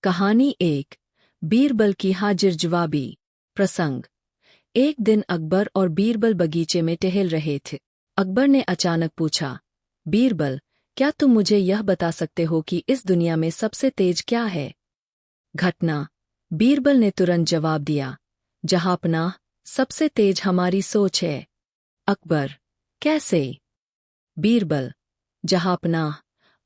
कहानी 1। बीरबल की हाजिर जवाबी। प्रसंग। एक दिन अकबर और बीरबल बगीचे में टहल रहे थे। अकबर ने अचानक पूछा, बीरबल, क्या तुम मुझे यह बता सकते हो कि इस दुनिया में सबसे तेज क्या है? घटना। बीरबल ने तुरंत जवाब दिया, जहांपनाह, सबसे तेज हमारी सोच है। अकबर, कैसे? बीरबल, जहांपनाह,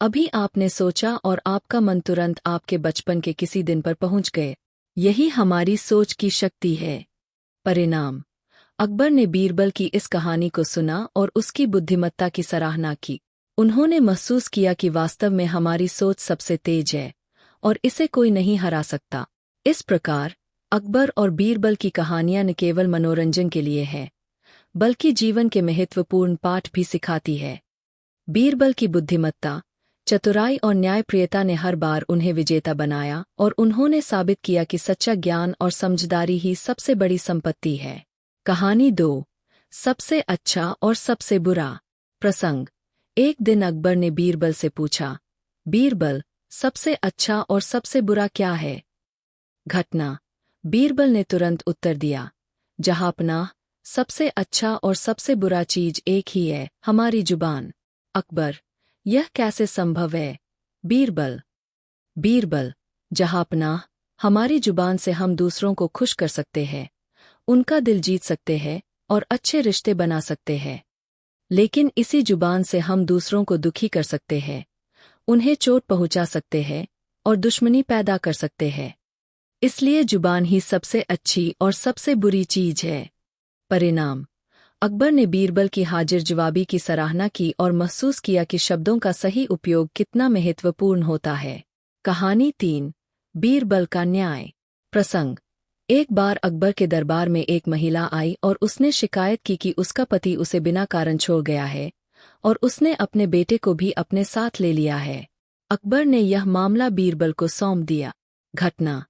अभी आपने सोचा और आपका मन तुरंत आपके बचपन के किसी दिन पर पहुंच गए। यही हमारी सोच की शक्ति है। परिणाम। अकबर ने बीरबल की इस कहानी को सुना और उसकी बुद्धिमत्ता की सराहना की। उन्होंने महसूस किया कि वास्तव में हमारी सोच सबसे तेज है और इसे कोई नहीं हरा सकता। इस प्रकार अकबर और बीरबल की कहानियां न केवल मनोरंजन के लिए है, बल्कि जीवन के महत्वपूर्ण पाठ भी सिखाती है। बीरबल की बुद्धिमत्ता, चतुराई और न्यायप्रियता ने हर बार उन्हें विजेता बनाया और उन्होंने साबित किया कि सच्चा ज्ञान और समझदारी ही सबसे बड़ी संपत्ति है। कहानी 2। सबसे अच्छा और सबसे बुरा। प्रसंग। एक दिन अकबर ने बीरबल से पूछा, बीरबल, सबसे अच्छा और सबसे बुरा क्या है? घटना। बीरबल ने तुरंत उत्तर दिया, जहांपनाह, सबसे अच्छा और सबसे बुरा चीज एक ही है, हमारी जुबान। अकबर, यह कैसे संभव है? बीरबल, जहांपनाह, हमारी जुबान से हम दूसरों को खुश कर सकते हैं, उनका दिल जीत सकते हैं और अच्छे रिश्ते बना सकते हैं। लेकिन इसी जुबान से हम दूसरों को दुखी कर सकते हैं, उन्हें चोट पहुंचा सकते हैं और दुश्मनी पैदा कर सकते हैं। इसलिए जुबान ही सबसे अच्छी और सबसे बुरी चीज है। परिणाम। अकबर ने बीरबल की हाजिर जवाबी की सराहना की और महसूस किया कि शब्दों का सही उपयोग कितना महत्वपूर्ण होता है। कहानी 3। बीरबल का न्याय। प्रसंग। एक बार अकबर के दरबार में एक महिला आई और उसने शिकायत की कि उसका पति उसे बिना कारण छोड़ गया है और उसने अपने बेटे को भी अपने साथ ले लिया है। अकबर ने यह मामला बीरबल को सौंप दिया। घटना।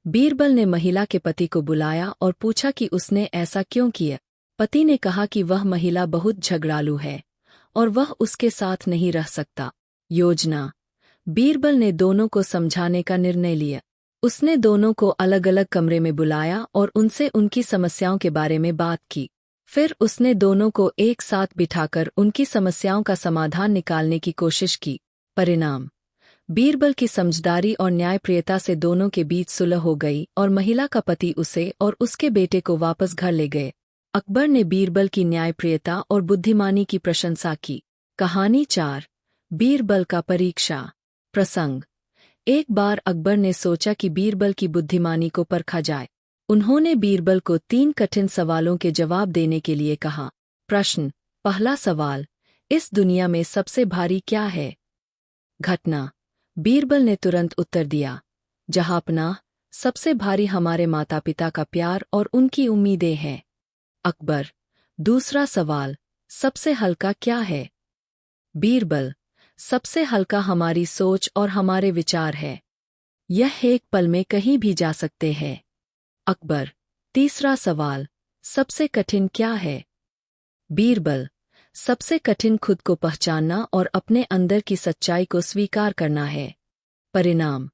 बीरबल ने महिला के पति को बुलाया और पूछा कि उसने ऐसा क्यों किया। पति ने कहा कि वह महिला बहुत झगड़ालू है और वह उसके साथ नहीं रह सकता। योजना। बीरबल ने दोनों को समझाने का निर्णय लिया। उसने दोनों को अलग अलग कमरे में बुलाया और उनसे उनकी समस्याओं के बारे में बात की। फिर उसने दोनों को एक साथ बिठाकर उनकी समस्याओं का समाधान निकालने की कोशिश की। परिणाम। बीरबल की समझदारी और न्यायप्रियता से दोनों के बीच सुलह हो गई और महिला का पति उसे और उसके बेटे को वापस घर ले गए। अकबर ने बीरबल की न्यायप्रियता और बुद्धिमानी की प्रशंसा की। कहानी 4। बीरबल का परीक्षा। प्रसंग। एक बार अकबर ने सोचा कि बीरबल की बुद्धिमानी को परखा जाए। उन्होंने बीरबल को 3 कठिन सवालों के जवाब देने के लिए कहा। प्रश्न। पहला सवाल, इस दुनिया में सबसे भारी क्या है? घटना। बीरबल ने तुरंत उत्तर दिया, जहांपनाह, सबसे भारी हमारे माता पिता का प्यार और उनकी उम्मीदें हैं। अकबर। दूसरा सवाल, सबसे हल्का क्या है? बीरबल, सबसे हल्का हमारी सोच और हमारे विचार है। यह एक पल में कहीं भी जा सकते हैं। अकबर। तीसरा सवाल, सबसे कठिन क्या है? बीरबल, सबसे कठिन खुद को पहचानना और अपने अंदर की सच्चाई को स्वीकार करना है। परिणाम।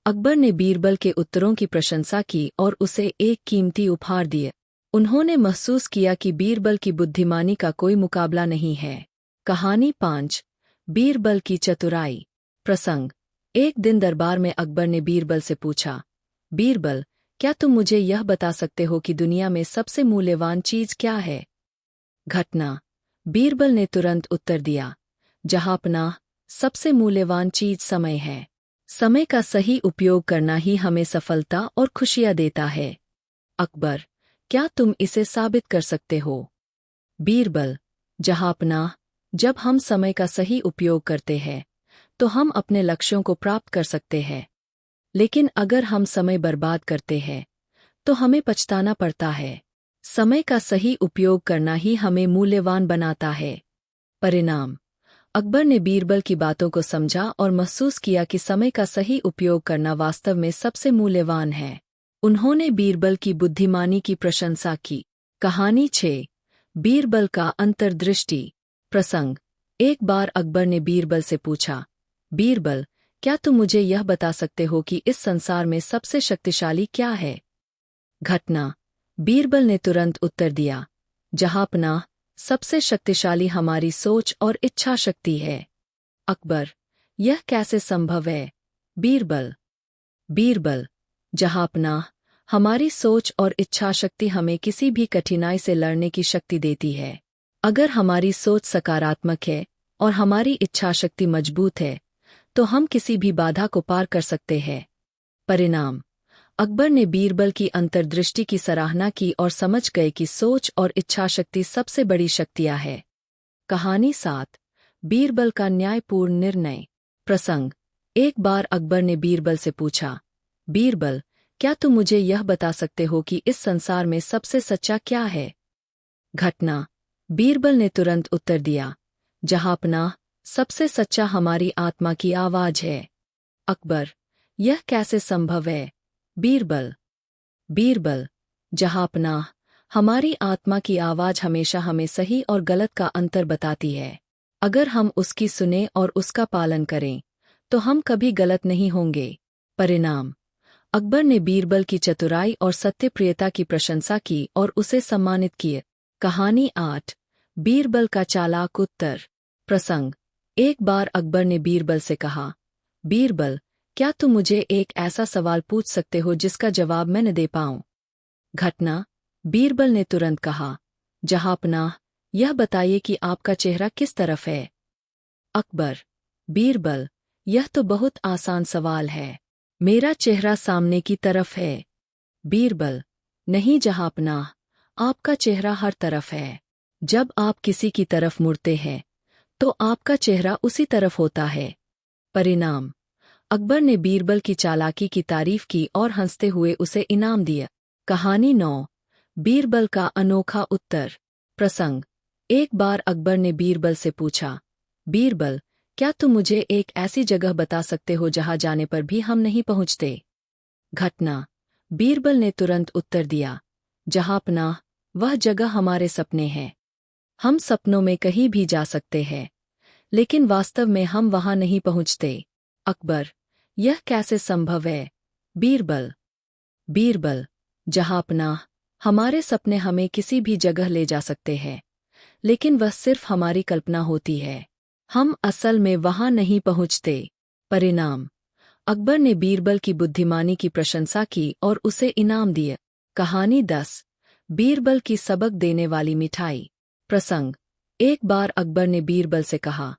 अकबर ने बीरबल के उत्तरों की प्रशंसा की और उसे एक कीमती उपहार दिए। उन्होंने महसूस किया कि बीरबल की बुद्धिमानी का कोई मुकाबला नहीं है। कहानी 5। बीरबल की चतुराई। प्रसंग। एक दिन दरबार में अकबर ने बीरबल से पूछा, बीरबल, क्या तुम मुझे यह बता सकते हो कि दुनिया में सबसे मूल्यवान चीज क्या है? घटना। बीरबल ने तुरंत उत्तर दिया, जहांपनाह, सबसे मूल्यवान चीज समय है। समय का सही उपयोग करना ही हमें सफलता और खुशियां देता है। अकबर, क्या तुम इसे साबित कर सकते हो? बीरबल, जहांपनाह, जब हम समय का सही उपयोग करते हैं तो हम अपने लक्ष्यों को प्राप्त कर सकते हैं। लेकिन अगर हम समय बर्बाद करते हैं तो हमें पछताना पड़ता है। समय का सही उपयोग करना ही हमें मूल्यवान बनाता है। परिणाम। अकबर ने बीरबल की बातों को समझा और महसूस किया कि समय का सही उपयोग करना वास्तव में सबसे मूल्यवान है। उन्होंने बीरबल की बुद्धिमानी की प्रशंसा की। कहानी 6। बीरबल का अंतर्दृष्टि। प्रसंग। एक बार अकबर ने बीरबल से पूछा, बीरबल, क्या तुम मुझे यह बता सकते हो कि इस संसार में सबसे शक्तिशाली क्या है? घटना। बीरबल ने तुरंत उत्तर दिया, जहांपनाह, सबसे शक्तिशाली हमारी सोच और इच्छा शक्ति है। अकबर, यह कैसे संभव है? बीरबल। बीरबल, जहांपनाह, हमारी सोच और इच्छा शक्ति हमें किसी भी कठिनाई से लड़ने की शक्ति देती है। अगर हमारी सोच सकारात्मक है और हमारी इच्छा शक्ति मजबूत है, तो हम किसी भी बाधा को पार कर सकते हैं। परिणाम। अकबर ने बीरबल की अंतर्दृष्टि की सराहना की और समझ गए कि सोच और इच्छा शक्ति सबसे बड़ी शक्तियां हैं। कहानी 7। बीरबल का न्यायपूर्ण निर्णय। प्रसंग। एक बार अकबर ने बीरबल से पूछा, बीरबल, क्या तुम मुझे यह बता सकते हो कि इस संसार में सबसे सच्चा क्या है? घटना। बीरबल ने तुरंत उत्तर दिया, जहांपनाह, सबसे सच्चा हमारी आत्मा की आवाज है। अकबर, यह कैसे संभव है? बीरबल। बीरबल, जहांपनाह, हमारी आत्मा की आवाज हमेशा हमें सही और गलत का अंतर बताती है। अगर हम उसकी सुने और उसका पालन करें, तो हम कभी गलत नहीं होंगे। परिणाम। अकबर ने बीरबल की चतुराई और सत्यप्रियता की प्रशंसा की और उसे सम्मानित किए। कहानी 8। बीरबल का चालाक उत्तर। प्रसंग। एक बार अकबर ने बीरबल से कहा, बीरबल, क्या तुम मुझे एक ऐसा सवाल पूछ सकते हो जिसका जवाब मैं न दे पाऊं? घटना। बीरबल ने तुरंत कहा, जहांपनाह, यह बताइए कि आपका चेहरा किस तरफ है? अकबर। बीरबल, यह तो बहुत आसान सवाल है। मेरा चेहरा सामने की तरफ है। बीरबल। नहीं जहांपनाह, आपका चेहरा हर तरफ है। जब आप किसी की तरफ मुड़ते हैं, तो आपका चेहरा उसी तरफ होता है। परिणाम। अकबर ने बीरबल की चालाकी की तारीफ की और हंसते हुए उसे इनाम दिया। कहानी 9। बीरबल का अनोखा उत्तर। प्रसंग। एक बार अकबर ने बीरबल से पूछा, बीरबल, क्या तुम मुझे एक ऐसी जगह बता सकते हो जहां जाने पर भी हम नहीं पहुंचते? घटना। बीरबल ने तुरंत उत्तर दिया, जहांपनाह, वह जगह हमारे सपने हैं। हम सपनों में कहीं भी जा सकते हैं, लेकिन वास्तव में हम वहां नहीं पहुंचते। अकबर, यह कैसे संभव है? बीरबल। बीरबल, जहांपनाह, हमारे सपने हमें किसी भी जगह ले जा सकते हैं, लेकिन वह सिर्फ हमारी कल्पना होती है। हम असल में वहां नहीं पहुंचते। परिणाम। अकबर ने बीरबल की बुद्धिमानी की प्रशंसा की और उसे इनाम दिया। कहानी 10। बीरबल की सबक देने वाली मिठाई। प्रसंग। एक बार अकबर ने बीरबल से कहा,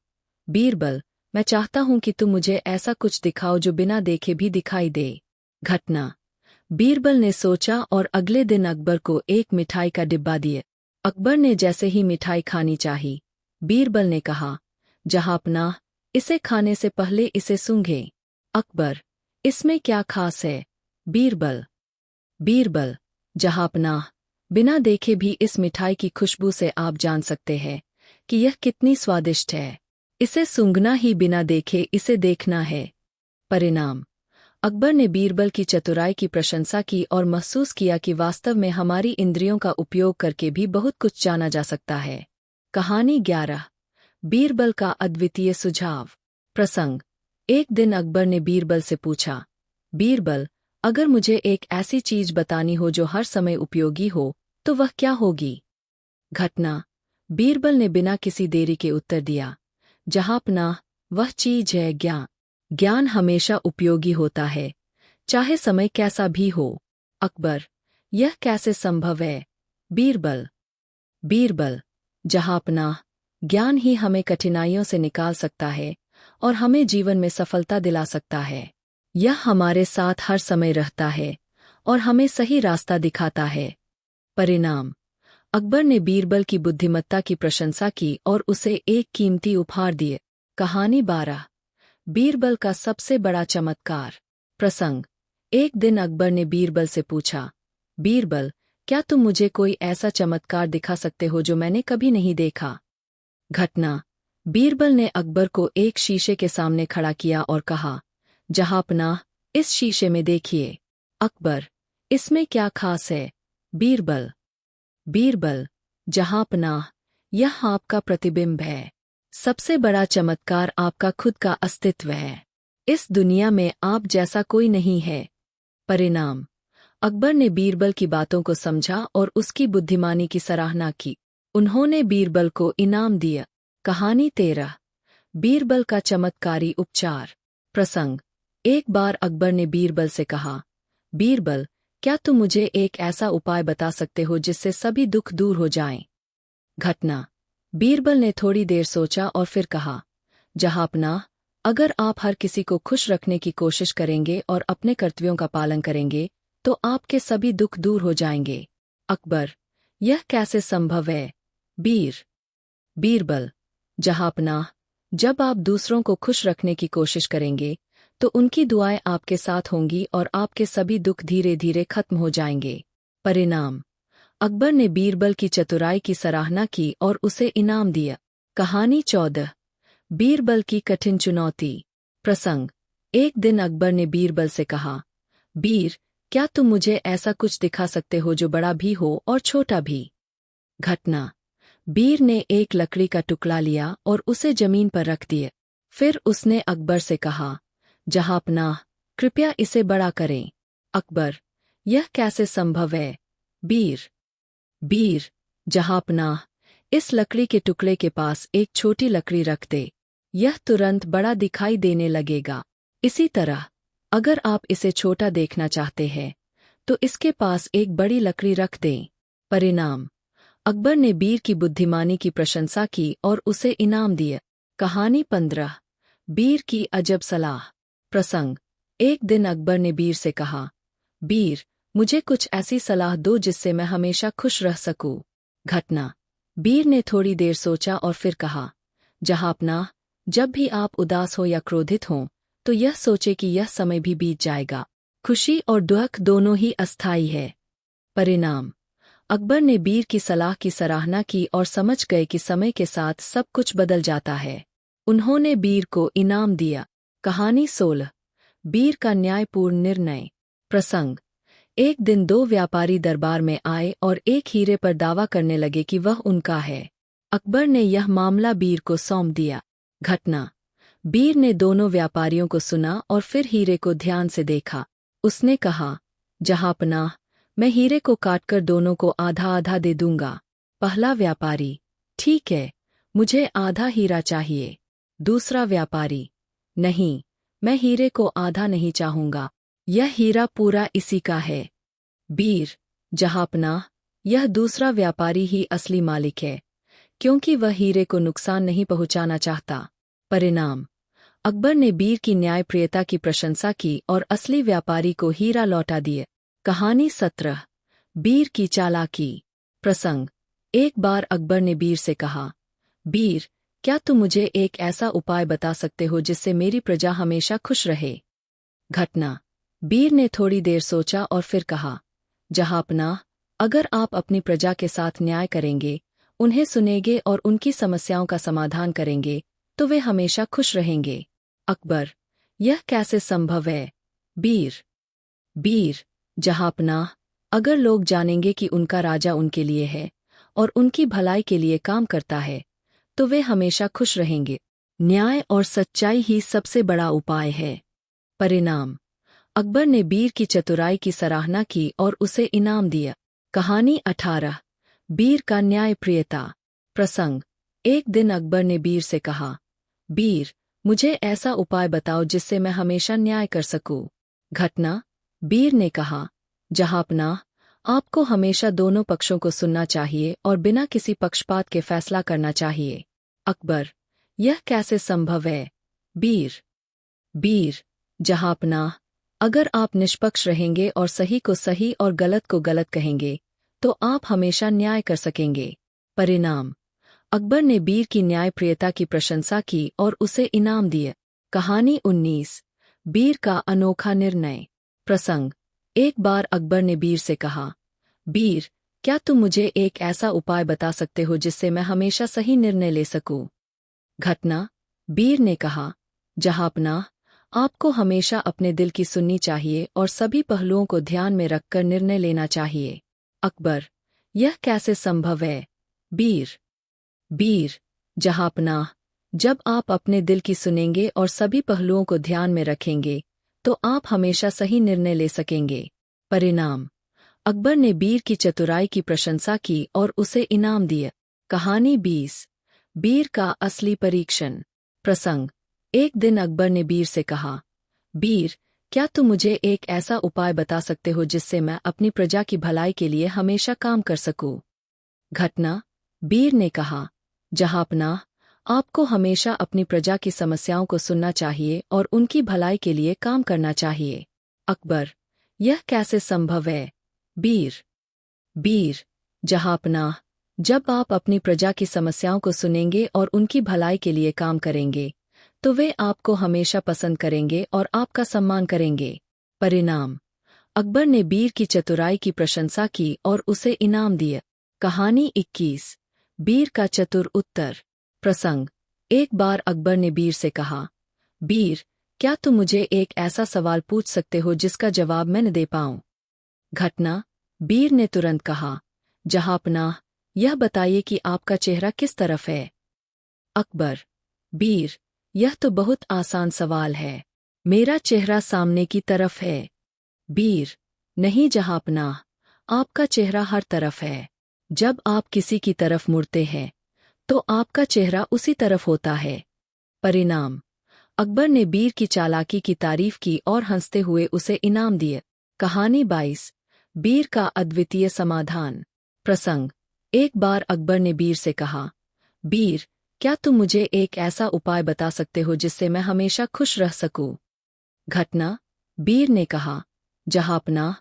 बीरबल, मैं चाहता हूं कि तुम मुझे ऐसा कुछ दिखाओ जो बिना देखे भी दिखाई दे। घटना। बीरबल ने सोचा और अगले दिन अकबर को एक मिठाई का डिब्बा दिया। अकबर ने जैसे ही मिठाई खानी चाही, बीरबल ने कहा, जहांपनाह, इसे खाने से पहले इसे सूंघें। अकबर, इसमें क्या खास है? बीरबल। बीरबल, जहांपनाह, बिना देखे भी इस मिठाई की खुशबू से आप जान सकते हैं कि यह कितनी स्वादिष्ट है। इसे सूंघना ही बिना देखे इसे देखना है। परिणाम। अकबर ने बीरबल की चतुराई की प्रशंसा की और महसूस किया कि वास्तव में हमारी इंद्रियों का उपयोग करके भी बहुत कुछ जाना जा सकता है। कहानी 11। बीरबल का अद्वितीय सुझाव। प्रसंग। एक दिन अकबर ने बीरबल से पूछा, बीरबल, अगर मुझे एक ऐसी चीज बतानी हो जो हर समय उपयोगी हो, तो वह क्या होगी? घटना। बीरबल ने बिना किसी देरी के उत्तर दिया, जहांपनाह, वह चीज है ज्ञान। ज्ञान हमेशा उपयोगी होता है, चाहे समय कैसा भी हो। अकबर, यह कैसे संभव है? बीरबल। बीरबल, जहांपनाह, ज्ञान ही हमें कठिनाइयों से निकाल सकता है और हमें जीवन में सफलता दिला सकता है। यह हमारे साथ हर समय रहता है और हमें सही रास्ता दिखाता है। परिणाम। अकबर ने बीरबल की बुद्धिमत्ता की प्रशंसा की और उसे एक कीमती उपहार दिए। कहानी 12। बीरबल का सबसे बड़ा चमत्कार। प्रसंग। एक दिन अकबर ने बीरबल से पूछा, बीरबल, क्या तुम मुझे कोई ऐसा चमत्कार दिखा सकते हो जो मैंने कभी नहीं देखा? घटना। बीरबल ने अकबर को एक शीशे के सामने खड़ा किया और कहा, जहांपनाह, इस शीशे में देखिए। अकबर, इसमें क्या खास है? बीरबल। बीरबल, जहांपनाह, यह आपका प्रतिबिंब है। सबसे बड़ा चमत्कार आपका खुद का अस्तित्व है। इस दुनिया में आप जैसा कोई नहीं है। परिणाम। अकबर ने बीरबल की बातों को समझा और उसकी बुद्धिमानी की सराहना की। उन्होंने बीरबल को इनाम दिया। कहानी 13। बीरबल का चमत्कारी उपचार। प्रसंग। एक बार अकबर ने बीरबल से कहा, बीरबल, क्या तुम मुझे एक ऐसा उपाय बता सकते हो जिससे सभी दुख दूर हो जाएं? घटना। बीरबल ने थोड़ी देर सोचा और फिर कहा, जहांपनाह, अगर आप हर किसी को खुश रखने की कोशिश करेंगे और अपने कर्तव्यों का पालन करेंगे तो आपके सभी दुख दूर हो जाएंगे। अकबर, यह कैसे संभव है? बीरबल, जहांपनाह, जब आप दूसरों को खुश रखने की कोशिश करेंगे तो उनकी दुआएं आपके साथ होंगी और आपके सभी दुख धीरे धीरे खत्म हो जाएंगे। परिणाम। अकबर ने बीरबल की चतुराई की सराहना की और उसे इनाम दिया। कहानी 14। बीरबल की कठिन चुनौती। प्रसंग। एक दिन अकबर ने बीरबल से कहा, क्या तुम मुझे ऐसा कुछ दिखा सकते हो जो बड़ा भी हो और छोटा भी? घटना। बीर ने एक लकड़ी का टुकड़ा लिया और उसे जमीन पर रख दिया। फिर उसने अकबर से कहा, जहांपनाह, कृपया इसे बड़ा करें। अकबर, यह कैसे संभव है? बीर, जहांपनाह, इस लकड़ी के टुकड़े के पास एक छोटी लकड़ी रख दे, यह तुरंत बड़ा दिखाई देने लगेगा। इसी तरह, अगर आप इसे छोटा देखना चाहते हैं तो इसके पास एक बड़ी लकड़ी रख दें। परिणाम। अकबर ने बीर की बुद्धिमानी की प्रशंसा की और उसे इनाम दिया। कहानी 15। बीर की अजब सलाह। प्रसंग। एक दिन अकबर ने बीर से कहा, मुझे कुछ ऐसी सलाह दो जिससे मैं हमेशा खुश रह सकूं। घटना। बीर ने थोड़ी देर सोचा और फिर कहा, जहांपनाह, जब भी आप उदास हो या क्रोधित हों तो यह सोचे कि यह समय भी बीत जाएगा। खुशी और दुख दोनों ही अस्थायी है। परिणाम। अकबर ने बीर की सलाह की सराहना की और समझ गए कि समय के साथ सब कुछ बदल जाता है। उन्होंने बीर को इनाम दिया। कहानी 16। बीर का न्यायपूर्ण निर्णय। प्रसंग। एक दिन दो व्यापारी दरबार में आए और एक हीरे पर दावा करने लगे कि वह उनका है। अकबर ने यह मामला बीर को सौंप दिया। घटना। बीर ने दोनों व्यापारियों को सुना और फिर हीरे को ध्यान से देखा। उसने कहा, जहांपनाह, मैं हीरे को काटकर दोनों को आधा आधा दे दूंगा। पहला व्यापारी, ठीक है, मुझे आधा हीरा चाहिए। दूसरा व्यापारी, नहीं, मैं हीरे को आधा नहीं चाहूंगा, यह हीरा पूरा इसी का है। जहांपनाह, यह दूसरा व्यापारी ही असली मालिक है, क्योंकि वह हीरे को नुकसान नहीं पहुंचाना चाहता। परिणाम। अकबर ने बीर की न्यायप्रियता की प्रशंसा की और असली व्यापारी को हीरा लौटा दिया। कहानी 17। बीर की चालाकी। प्रसंग। एक बार अकबर ने बीर से कहा, क्या तुम मुझे एक ऐसा उपाय बता सकते हो जिससे मेरी प्रजा हमेशा खुश रहे? घटना। बीर ने थोड़ी देर सोचा और फिर कहा, जहांपनाह, अगर आप अपनी प्रजा के साथ न्याय करेंगे, उन्हें सुनेंगे और उनकी समस्याओं का समाधान करेंगे तो वे हमेशा खुश रहेंगे। अकबर, यह कैसे संभव है? बीर, जहांपनाह, अगर लोग जानेंगे कि उनका राजा उनके लिए है और उनकी भलाई के लिए काम करता है तो वे हमेशा खुश रहेंगे। न्याय और सच्चाई ही सबसे बड़ा उपाय है। परिणाम। अकबर ने बीर की चतुराई की सराहना की और उसे इनाम दिया। कहानी 18। बीर का न्यायप्रियता। प्रसंग। एक दिन अकबर ने बीर से कहा, मुझे ऐसा उपाय बताओ जिससे मैं हमेशा न्याय कर सकूं। घटना। बीर ने कहा, जहांपनाह, आपको हमेशा दोनों पक्षों को सुनना चाहिए और बिना किसी पक्षपात के फैसला करना चाहिए। अकबर, यह कैसे संभव है? बीर, जहांपनाह, अगर आप निष्पक्ष रहेंगे और सही को सही और गलत को गलत कहेंगे तो आप हमेशा न्याय कर सकेंगे। परिणाम। अकबर ने बीर की न्यायप्रियता की प्रशंसा की और उसे इनाम दिया। कहानी 19। बीर का अनोखा निर्णय। प्रसंग। एक बार अकबर ने बीर से कहा, क्या तुम मुझे एक ऐसा उपाय बता सकते हो जिससे मैं हमेशा सही निर्णय ले सकूं? घटना। बीर ने कहा, जहांपनाह, आपको हमेशा अपने दिल की सुननी चाहिए और सभी पहलुओं को ध्यान में रखकर निर्णय लेना चाहिए। अकबर, यह कैसे संभव है? बीर, जहांपनाह, जब आप अपने दिल की सुनेंगे और सभी पहलुओं को ध्यान में रखेंगे तो आप हमेशा सही निर्णय ले सकेंगे। परिणाम। अकबर ने बीर की चतुराई की प्रशंसा की और उसे इनाम दिया। कहानी 20। बीर का असली परीक्षण। प्रसंग। एक दिन अकबर ने बीर से कहा, बीर, क्या तुम मुझे एक ऐसा उपाय बता सकते हो जिससे मैं अपनी प्रजा की भलाई के लिए हमेशा काम कर सकूं? घटना। बीर ने कहा, जहांपनाह, आपको हमेशा अपनी प्रजा की समस्याओं को सुनना चाहिए और उनकी भलाई के लिए काम करना चाहिए। अकबर, यह कैसे संभव है? बीर। बीर, जहांपनाह, जब आप अपनी प्रजा की समस्याओं को सुनेंगे और उनकी भलाई के लिए काम करेंगे तो वे आपको हमेशा पसंद करेंगे और आपका सम्मान करेंगे। परिणाम। अकबर ने बीर की चतुराई की प्रशंसा की और उसे इनाम दिया। कहानी 21। बीर का चतुर उत्तर। प्रसंग। एक बार अकबर ने बीर से कहा, बीर, क्या तुम मुझे एक ऐसा सवाल पूछ सकते हो जिसका जवाब मैं न दे पाऊं? घटना। बीर ने तुरंत कहा, जहांपनाह, यह बताइए कि आपका चेहरा किस तरफ है? अकबर। बीर, यह तो बहुत आसान सवाल है। मेरा चेहरा सामने की तरफ है। बीर। नहीं जहांपनाह, आपका चेहरा हर तरफ है। जब आप किसी की तरफ मुड़ते हैं तो आपका चेहरा उसी तरफ होता है। परिणाम। अकबर ने बीर की चालाकी की तारीफ की और हंसते हुए उसे इनाम दिए। कहानी 22। बीर का अद्वितीय समाधान। प्रसंग। एक बार अकबर ने बीर से कहा, बीर, क्या तुम मुझे एक ऐसा उपाय बता सकते हो जिससे मैं हमेशा खुश रह सकूं? घटना। बीर ने कहा, जहांपनाह,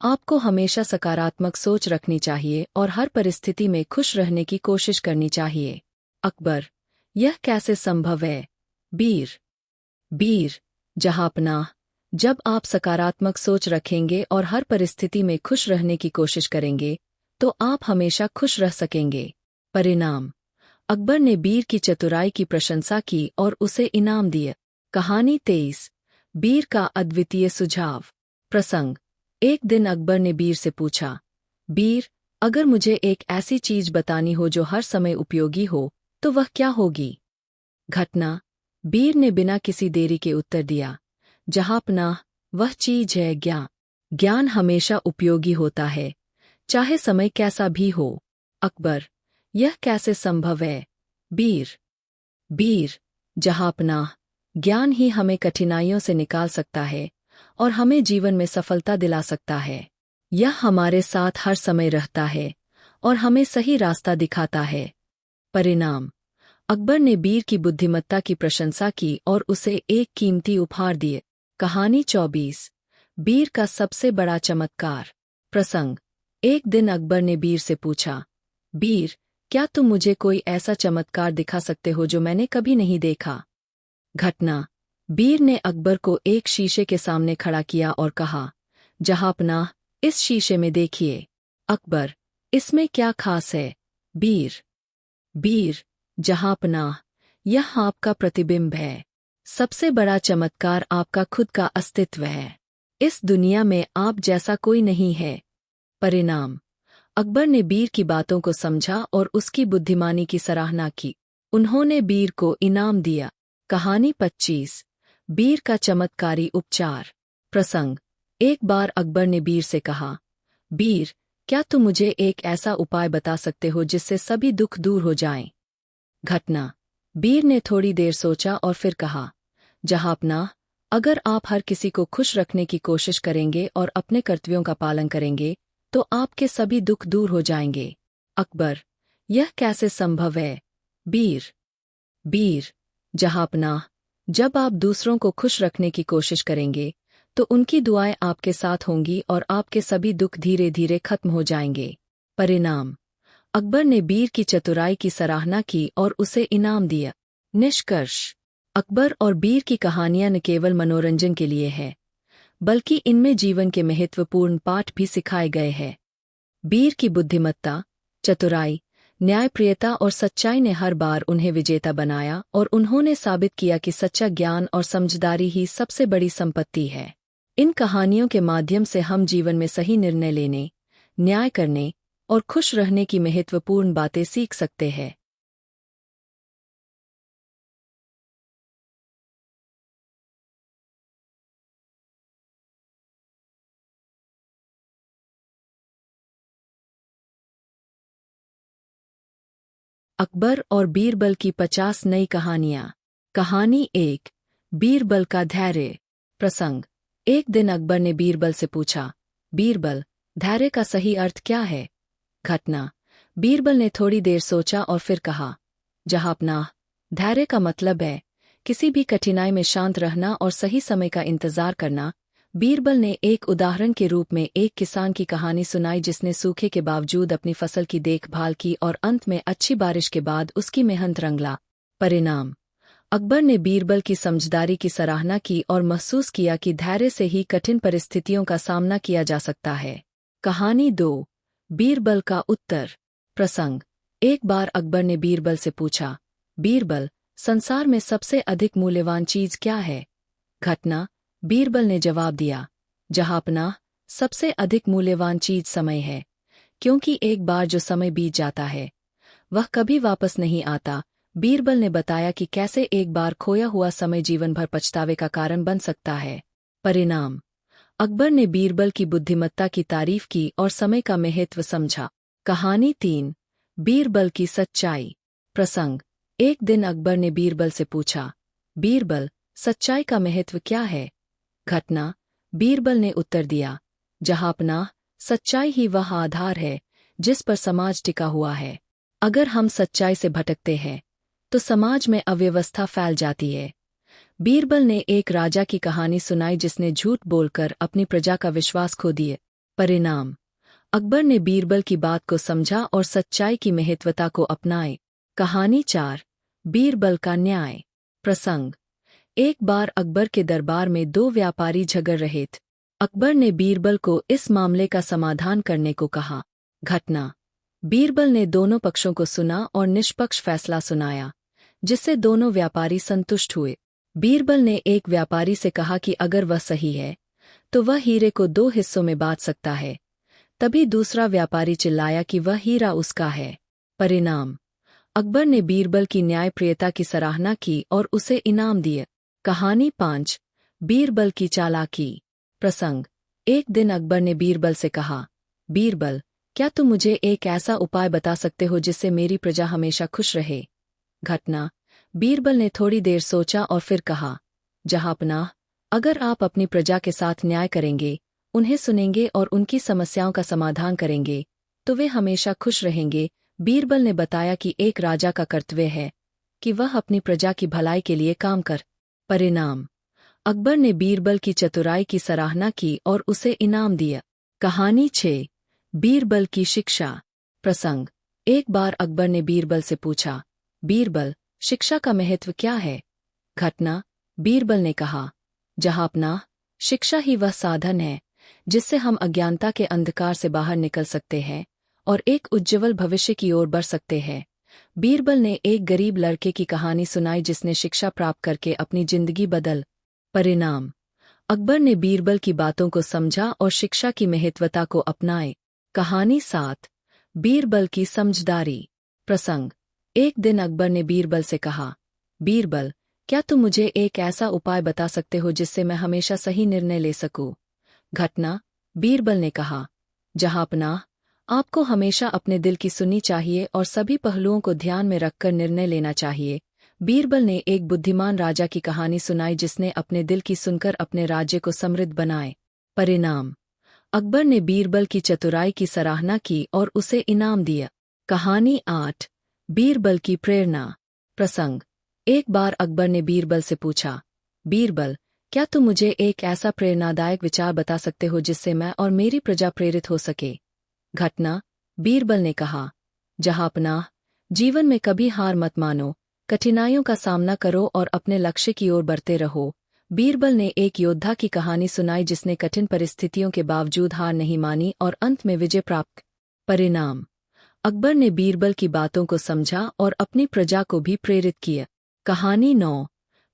आपको हमेशा सकारात्मक सोच रखनी चाहिए और हर परिस्थिति में खुश रहने की कोशिश करनी चाहिए। अकबर, यह कैसे संभव है? बीर। बीर, जहांपनाह, जब आप सकारात्मक सोच रखेंगे और हर परिस्थिति में खुश रहने की कोशिश करेंगे तो आप हमेशा खुश रह सकेंगे। परिणाम। अकबर ने बीर की चतुराई की प्रशंसा की और उसे इनाम दिया। कहानी 23। बीर का अद्वितीय सुझाव। प्रसंग। एक दिन अकबर ने बीर से पूछा, बीर, अगर मुझे एक ऐसी चीज बतानी हो जो हर समय उपयोगी हो तो वह क्या होगी? घटना। बीर ने बिना किसी देरी के उत्तर दिया, जहांपनाह, वह चीज है ज्ञान। ज्ञान हमेशा उपयोगी होता है, चाहे समय कैसा भी हो। अकबर, यह कैसे संभव है? बीर। बीर, जहांपनाह, ज्ञान ही हमें कठिनाइयों से निकाल सकता है और हमें जीवन में सफलता दिला सकता है। यह हमारे साथ हर समय रहता है और हमें सही रास्ता दिखाता है। परिणाम। अकबर ने बीर की बुद्धिमत्ता की प्रशंसा की और उसे एक कीमती उपहार दिए। कहानी 24। बीर का सबसे बड़ा चमत्कार। प्रसंग। एक दिन अकबर ने बीर से पूछा, बीर, क्या तुम मुझे कोई ऐसा चमत्कार दिखा सकते हो जो मैंने कभी नहीं देखा? घटना। बीर ने अकबर को एक शीशे के सामने खड़ा किया और कहा, जहांपनाह, इस शीशे में देखिए। अकबर, इसमें क्या खास है? बीर। बीर, जहांपनाह, यह आपका प्रतिबिंब है। सबसे बड़ा चमत्कार आपका खुद का अस्तित्व है। इस दुनिया में आप जैसा कोई नहीं है। परिणाम। अकबर ने बीर की बातों को समझा और उसकी बुद्धिमानी की सराहना की। उन्होंने बीर को इनाम दिया। कहानी 25। बीर का चमत्कारी उपचार। प्रसंग। एक बार अकबर ने बीर से कहा, बीर, क्या तुम मुझे एक ऐसा उपाय बता सकते हो जिससे सभी दुख दूर हो जाएं? घटना। बीर ने थोड़ी देर सोचा और फिर कहा, जहांपनाह, अगर आप हर किसी को खुश रखने की कोशिश करेंगे और अपने कर्तव्यों का पालन करेंगे तो आपके सभी दुख दूर हो जाएंगे। अकबर, यह कैसे संभव है? बीर। बीर, जहांपनाह, जब आप दूसरों को खुश रखने की कोशिश करेंगे तो उनकी दुआएं आपके साथ होंगी और आपके सभी दुख धीरे धीरे खत्म हो जाएंगे। परिणाम। अकबर ने बीर की चतुराई की सराहना की और उसे इनाम दिया। निष्कर्ष। अकबर और बीर की कहानियां न केवल मनोरंजन के लिए है बल्कि इनमें जीवन के महत्वपूर्ण पाठ भी सिखाए गए हैं। बीर की बुद्धिमत्ता, चतुराई, न्यायप्रियता और सच्चाई ने हर बार उन्हें विजेता बनाया और उन्होंने साबित किया कि सच्चा ज्ञान और समझदारी ही सबसे बड़ी संपत्ति है। इन कहानियों के माध्यम से हम जीवन में सही निर्णय लेने, न्याय करने और खुश रहने की महत्वपूर्ण बातें सीख सकते हैं। अकबर और बीरबल की 50 नई कहानियां। कहानी 1। बीरबल का धैर्य। प्रसंग। एक दिन अकबर ने बीरबल से पूछा, बीरबल, धैर्य का सही अर्थ क्या है? घटना। बीरबल ने थोड़ी देर सोचा और फिर कहा, जहांपनाह, धैर्य का मतलब है किसी भी कठिनाई में शांत रहना और सही समय का इंतजार करना। बीरबल ने एक उदाहरण के रूप में एक किसान की कहानी सुनाई जिसने सूखे के बावजूद अपनी फसल की देखभाल की और अंत में अच्छी बारिश के बाद उसकी मेहनत रंग ला। परिणाम। अकबर ने बीरबल की समझदारी की सराहना की और महसूस किया कि धैर्य से ही कठिन परिस्थितियों का सामना किया जा सकता है। कहानी 2। बीरबल का उत्तर। प्रसंग। एक बार अकबर ने बीरबल से पूछा, बीरबल, संसार में सबसे अधिक मूल्यवान चीज क्या है? घटना। बीरबल ने जवाब दिया, जहांपनाह, सबसे अधिक मूल्यवान चीज समय है, क्योंकि एक बार जो समय बीत जाता है वह कभी वापस नहीं आता। बीरबल ने बताया कि कैसे एक बार खोया हुआ समय जीवन भर पछतावे का कारण बन सकता है। परिणाम। अकबर ने बीरबल की बुद्धिमत्ता की तारीफ की और समय का महत्व समझा। कहानी 3। बीरबल की सच्चाई। प्रसंग। एक दिन अकबर ने बीरबल से पूछा, बीरबल, सच्चाई का महत्व क्या है? घटना। बीरबल ने उत्तर दिया, जहांपनाह, सच्चाई ही वह आधार है जिस पर समाज टिका हुआ है। अगर हम सच्चाई से भटकते हैं तो समाज में अव्यवस्था फैल जाती है। बीरबल ने एक राजा की कहानी सुनाई जिसने झूठ बोलकर अपनी प्रजा का विश्वास खो दिए। परिणाम। अकबर ने बीरबल की बात को समझा और सच्चाई की महत्वता को अपनाए। कहानी 4। बीरबल का न्याय। प्रसंग। एक बार अकबर के दरबार में 2 व्यापारी झगड़ रहे थे। अकबर ने बीरबल को इस मामले का समाधान करने को कहा। घटना। बीरबल ने दोनों पक्षों को सुना और निष्पक्ष फैसला सुनाया, जिससे दोनों व्यापारी संतुष्ट हुए। बीरबल ने एक व्यापारी से कहा कि अगर वह सही है तो वह हीरे को 2 हिस्सों में बांट सकता है। तभी दूसरा व्यापारी चिल्लाया कि वह हीरा उसका है। परिणाम। अकबर ने बीरबल की न्यायप्रियता की सराहना की और उसे इनाम दिए। कहानी 5। बीरबल की चालाकी। प्रसंग। एक दिन अकबर ने बीरबल से कहा, बीरबल, क्या तुम मुझे एक ऐसा उपाय बता सकते हो जिससे मेरी प्रजा हमेशा खुश रहे? घटना। बीरबल ने थोड़ी देर सोचा और फिर कहा, जहांपनाह, अगर आप अपनी प्रजा के साथ न्याय करेंगे, उन्हें सुनेंगे और उनकी समस्याओं का समाधान करेंगे, तो वे हमेशा खुश रहेंगे। बीरबल ने बताया कि एक राजा का कर्तव्य है कि वह अपनी प्रजा की भलाई के लिए काम कर। परिणाम। अकबर ने बीरबल की चतुराई की सराहना की और उसे इनाम दिया। कहानी 6। बीरबल की शिक्षा। प्रसंग। एक बार अकबर ने बीरबल से पूछा, बीरबल, शिक्षा का महत्व क्या है? घटना। बीरबल ने कहा, जहांपनाह, शिक्षा ही वह साधन है जिससे हम अज्ञानता के अंधकार से बाहर निकल सकते हैं और एक उज्ज्वल भविष्य की ओर बढ़ सकते हैं। बीरबल ने एक गरीब लड़के की कहानी सुनाई जिसने शिक्षा प्राप्त करके अपनी जिंदगी बदल। परिणाम। अकबर ने बीरबल की बातों को समझा और शिक्षा की महत्वता को अपनाए। कहानी 7। बीरबल की समझदारी। प्रसंग। एक दिन अकबर ने बीरबल से कहा, बीरबल, क्या तुम मुझे एक ऐसा उपाय बता सकते हो जिससे मैं हमेशा सही निर्णय ले सकूं? घटना। बीरबल ने कहा, जहांपनाह, आपको हमेशा अपने दिल की सुननी चाहिए और सभी पहलुओं को ध्यान में रखकर निर्णय लेना चाहिए। बीरबल ने एक बुद्धिमान राजा की कहानी सुनाई जिसने अपने दिल की सुनकर अपने राज्य को समृद्ध बनाए। परिणाम। अकबर ने बीरबल की चतुराई की सराहना की और उसे इनाम दिया। कहानी 8। बीरबल की प्रेरणा। प्रसंग। एक बार अकबर ने बीरबल से पूछा, बीरबल, क्या तुम मुझे एक ऐसा प्रेरणादायक विचार बता सकते हो जिससे मैं और मेरी प्रजा प्रेरित हो सके? घटना। बीरबल ने कहा, जहांपनाह, जीवन में कभी हार मत मानो, कठिनाइयों का सामना करो और अपने लक्ष्य की ओर बढ़ते रहो। बीरबल ने एक योद्धा की कहानी सुनाई जिसने कठिन परिस्थितियों के बावजूद हार नहीं मानी और अंत में विजय प्राप्त। परिणाम। अकबर ने बीरबल की बातों को समझा और अपनी प्रजा को भी प्रेरित किया। कहानी 9।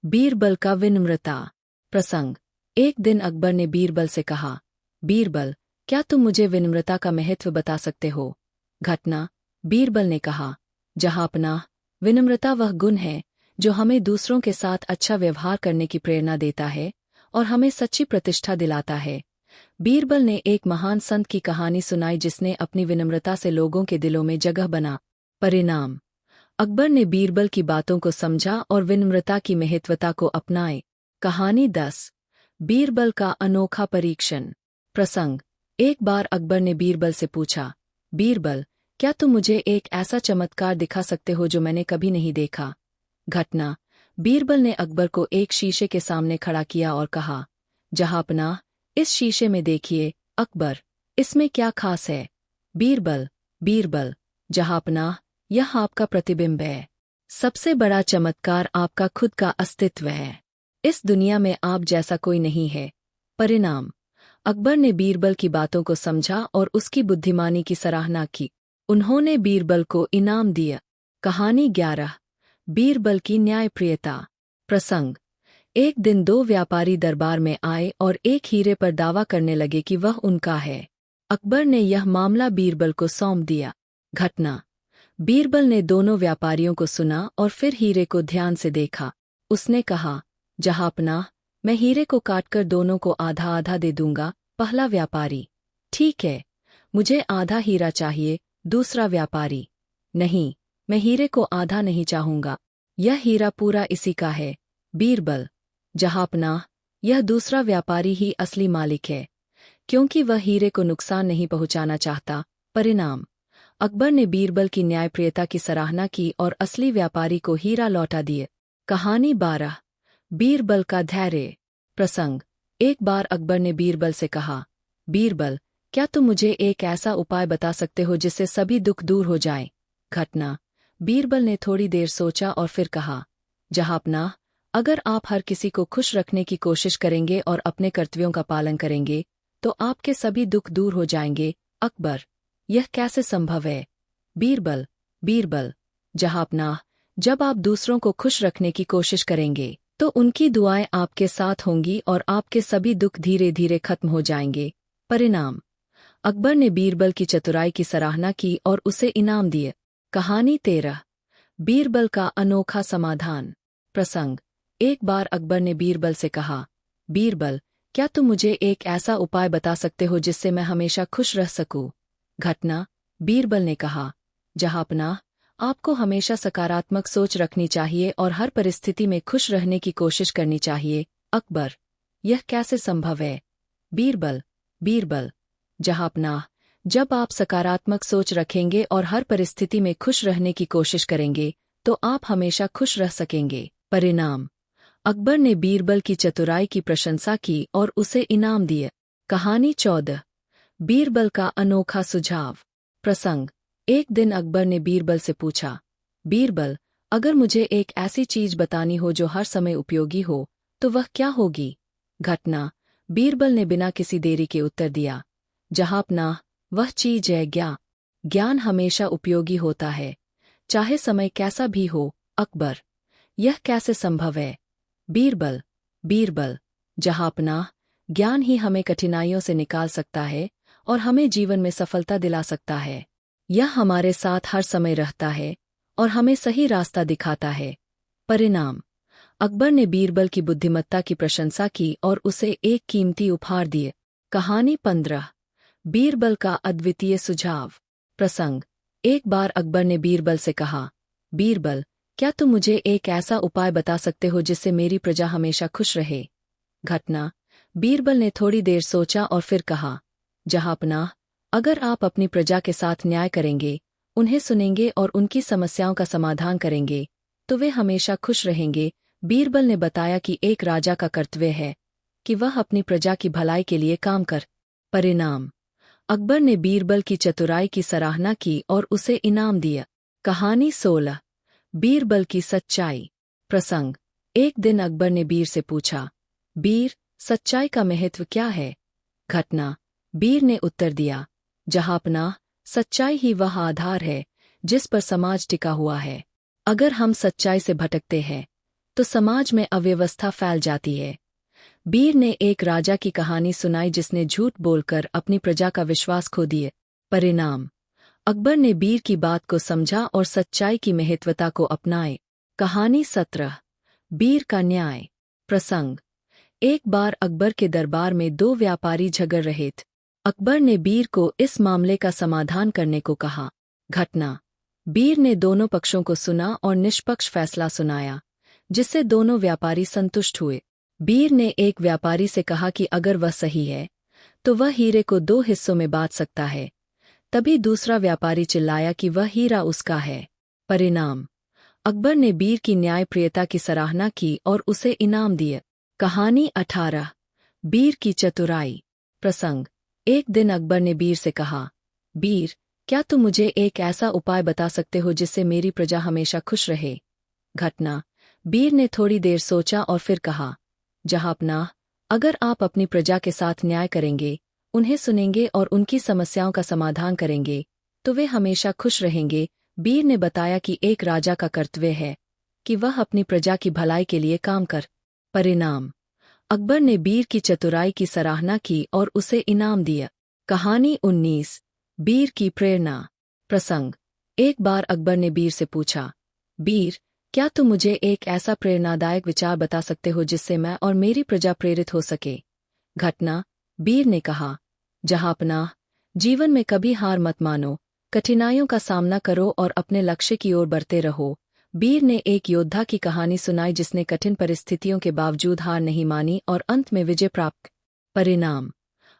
बीरबल का विनम्रता। प्रसंग। एक दिन अकबर ने बीरबल से कहा, बीरबल, क्या तुम मुझे विनम्रता का महत्व बता सकते हो? घटना। बीरबल ने कहा, जहांपनाह, विनम्रता वह गुण है जो हमें दूसरों के साथ अच्छा व्यवहार करने की प्रेरणा देता है और हमें सच्ची प्रतिष्ठा दिलाता है। बीरबल ने एक महान संत की कहानी सुनाई जिसने अपनी विनम्रता से लोगों के दिलों में जगह बना। परिणाम। अकबर ने बीरबल की बातों को समझा और विनम्रता की महत्वता को अपनाए। कहानी 10। बीरबल का अनोखा परीक्षण। प्रसंग। एक बार अकबर ने बीरबल से पूछा, बीरबल, क्या तुम मुझे एक ऐसा चमत्कार दिखा सकते हो जो मैंने कभी नहीं देखा? घटना। बीरबल ने अकबर को एक शीशे के सामने खड़ा किया और कहा, जहांपनाह, इस शीशे में देखिए। अकबर, इसमें क्या खास है? बीरबल, बीरबल, जहांपनाह, यह आपका प्रतिबिंब है। सबसे बड़ा चमत्कार आपका खुद का अस्तित्व है। इस दुनिया में आप जैसा कोई नहीं है। परिणाम। अकबर ने बीरबल की बातों को समझा और उसकी बुद्धिमानी की सराहना की। उन्होंने बीरबल को इनाम दिया। कहानी 11। बीरबल की न्यायप्रियता। प्रसंग। एक दिन दो व्यापारी दरबार में आए और एक हीरे पर दावा करने लगे कि वह उनका है। अकबर ने यह मामला बीरबल को सौंप दिया। घटना। बीरबल ने दोनों व्यापारियों को सुना और फिर हीरे को ध्यान से देखा। उसने कहा, जहांपनाह, मैं हीरे को काटकर दोनों को आधा आधा दे दूंगा। पहला व्यापारी, ठीक है, मुझे आधा हीरा चाहिए। दूसरा व्यापारी, नहीं, मैं हीरे को आधा नहीं चाहूंगा, यह हीरा पूरा इसी का है। बीरबल, जहांपनाह, यह दूसरा व्यापारी ही असली मालिक है, क्योंकि वह हीरे को नुकसान नहीं पहुंचाना चाहता। परिणाम। अकबर ने बीरबल की न्यायप्रियता की सराहना की और असली व्यापारी को हीरा लौटा दिए। कहानी 12। बीरबल का धैर्य। प्रसंग। एक बार अकबर ने बीरबल से कहा, बीरबल, क्या तुम मुझे एक ऐसा उपाय बता सकते हो जिससे सभी दुख दूर हो जाएं? घटना। बीरबल ने थोड़ी देर सोचा और फिर कहा, जहांपनाह, अगर आप हर किसी को खुश रखने की कोशिश करेंगे और अपने कर्तव्यों का पालन करेंगे, तो आपके सभी दुख दूर हो जाएंगे। अकबर, यह कैसे संभव है? बीरबल, बीरबल, जहांपनाह, जब आप दूसरों को खुश रखने की कोशिश करेंगे, तो उनकी दुआएं आपके साथ होंगी और आपके सभी दुख धीरे धीरे खत्म हो जाएंगे। परिणाम। अकबर ने बीरबल की चतुराई की सराहना की और उसे इनाम दिए। कहानी 13। बीरबल का अनोखा समाधान। प्रसंग। एक बार अकबर ने बीरबल से कहा, बीरबल, क्या तुम मुझे एक ऐसा उपाय बता सकते हो जिससे मैं हमेशा खुश रह सकूं? घटना। बीरबल ने कहा, जहांपनाह, आपको हमेशा सकारात्मक सोच रखनी चाहिए और हर परिस्थिति में खुश रहने की कोशिश करनी चाहिए। अकबर, यह कैसे संभव है? बीरबल, बीरबल, जहांपनाह, जब आप सकारात्मक सोच रखेंगे और हर परिस्थिति में खुश रहने की कोशिश करेंगे, तो आप हमेशा खुश रह सकेंगे। परिणाम। अकबर ने बीरबल की चतुराई की प्रशंसा की और उसे इनाम दिए। कहानी 14। बीरबल का अनोखा सुझाव। प्रसंग। एक दिन अकबर ने बीरबल से पूछा, बीरबल, अगर मुझे एक ऐसी चीज बतानी हो जो हर समय उपयोगी हो, तो वह क्या होगी? घटना। बीरबल ने बिना किसी देरी के उत्तर दिया, जहांपनाह, वह चीज है ज्ञान। ज्ञान हमेशा उपयोगी होता है, चाहे समय कैसा भी हो। अकबर, यह कैसे संभव है? बीरबल, बीरबल, जहांपनाह, ज्ञान ही हमें कठिनाइयों से निकाल सकता है और हमें जीवन में सफलता दिला सकता है। यह हमारे साथ हर समय रहता है और हमें सही रास्ता दिखाता है। परिणाम। अकबर ने बीरबल की बुद्धिमत्ता की प्रशंसा की और उसे एक कीमती उपहार दिए। कहानी 15। बीरबल का अद्वितीय सुझाव। प्रसंग। एक बार अकबर ने बीरबल से कहा, बीरबल, क्या तुम मुझे एक ऐसा उपाय बता सकते हो जिससे मेरी प्रजा हमेशा खुश रहे? घटना। बीरबल ने थोड़ी देर सोचा और फिर कहा, जहांपनाह, अगर आप अपनी प्रजा के साथ न्याय करेंगे, उन्हें सुनेंगे और उनकी समस्याओं का समाधान करेंगे, तो वे हमेशा खुश रहेंगे। बीरबल ने बताया कि एक राजा का कर्तव्य है कि वह अपनी प्रजा की भलाई के लिए काम कर। परिणाम। अकबर ने बीरबल की चतुराई की सराहना की और उसे इनाम दिया। कहानी 16। बीरबल की सच्चाई। प्रसंग। एक दिन अकबर ने बीर से पूछा, बीर, सच्चाई का महत्व क्या है? घटना। बीर ने उत्तर दिया, जहांपनाह, सच्चाई ही वह आधार है जिस पर समाज टिका हुआ है। अगर हम सच्चाई से भटकते हैं, तो समाज में अव्यवस्था फैल जाती है। बीर ने एक राजा की कहानी सुनाई जिसने झूठ बोलकर अपनी प्रजा का विश्वास खो दिए। परिणाम। अकबर ने बीर की बात को समझा और सच्चाई की महत्वता को अपनाए। कहानी 17। बीर का न्याय। प्रसंग। एक बार अकबर के दरबार में दो व्यापारी झगड़ रहे थे। अकबर ने बीर को इस मामले का समाधान करने को कहा। घटना। बीर ने दोनों पक्षों को सुना और निष्पक्ष फैसला सुनाया, जिससे दोनों व्यापारी संतुष्ट हुए। बीर ने एक व्यापारी से कहा कि अगर वह सही है तो वह हीरे को 2 हिस्सों में बांट सकता है। तभी दूसरा व्यापारी चिल्लाया कि वह हीरा उसका है। परिणाम, अकबर ने बीर की न्यायप्रियता की सराहना की और उसे इनाम दिए। कहानी 18 बीर की चतुराई। प्रसंग, एक दिन अकबर ने बीर से कहा, बीर, क्या तुम मुझे एक ऐसा उपाय बता सकते हो जिससे मेरी प्रजा हमेशा खुश रहे? घटना, बीर ने थोड़ी देर सोचा और फिर कहा, जहांपनाह, अगर आप अपनी प्रजा के साथ न्याय करेंगे, उन्हें सुनेंगे और उनकी समस्याओं का समाधान करेंगे, तो वे हमेशा खुश रहेंगे। बीर ने बताया कि एक राजा का कर्तव्य है कि वह अपनी प्रजा की भलाई के लिए काम कर। परिणाम, अकबर ने बीर की चतुराई की सराहना की और उसे इनाम दिया। कहानी 19 बीर की प्रेरणा। प्रसंग, एक बार अकबर ने बीर से पूछा, बीर, क्या तुम मुझे एक ऐसा प्रेरणादायक विचार बता सकते हो जिससे मैं और मेरी प्रजा प्रेरित हो सके? घटना, बीर ने कहा, जहांपनाह, जीवन में कभी हार मत मानो, कठिनाइयों का सामना करो और अपने लक्ष्य की ओर बढ़ते रहो। बीर ने एक योद्धा की कहानी सुनाई जिसने कठिन परिस्थितियों के बावजूद हार नहीं मानी और अंत में विजय प्राप्त। परिणाम,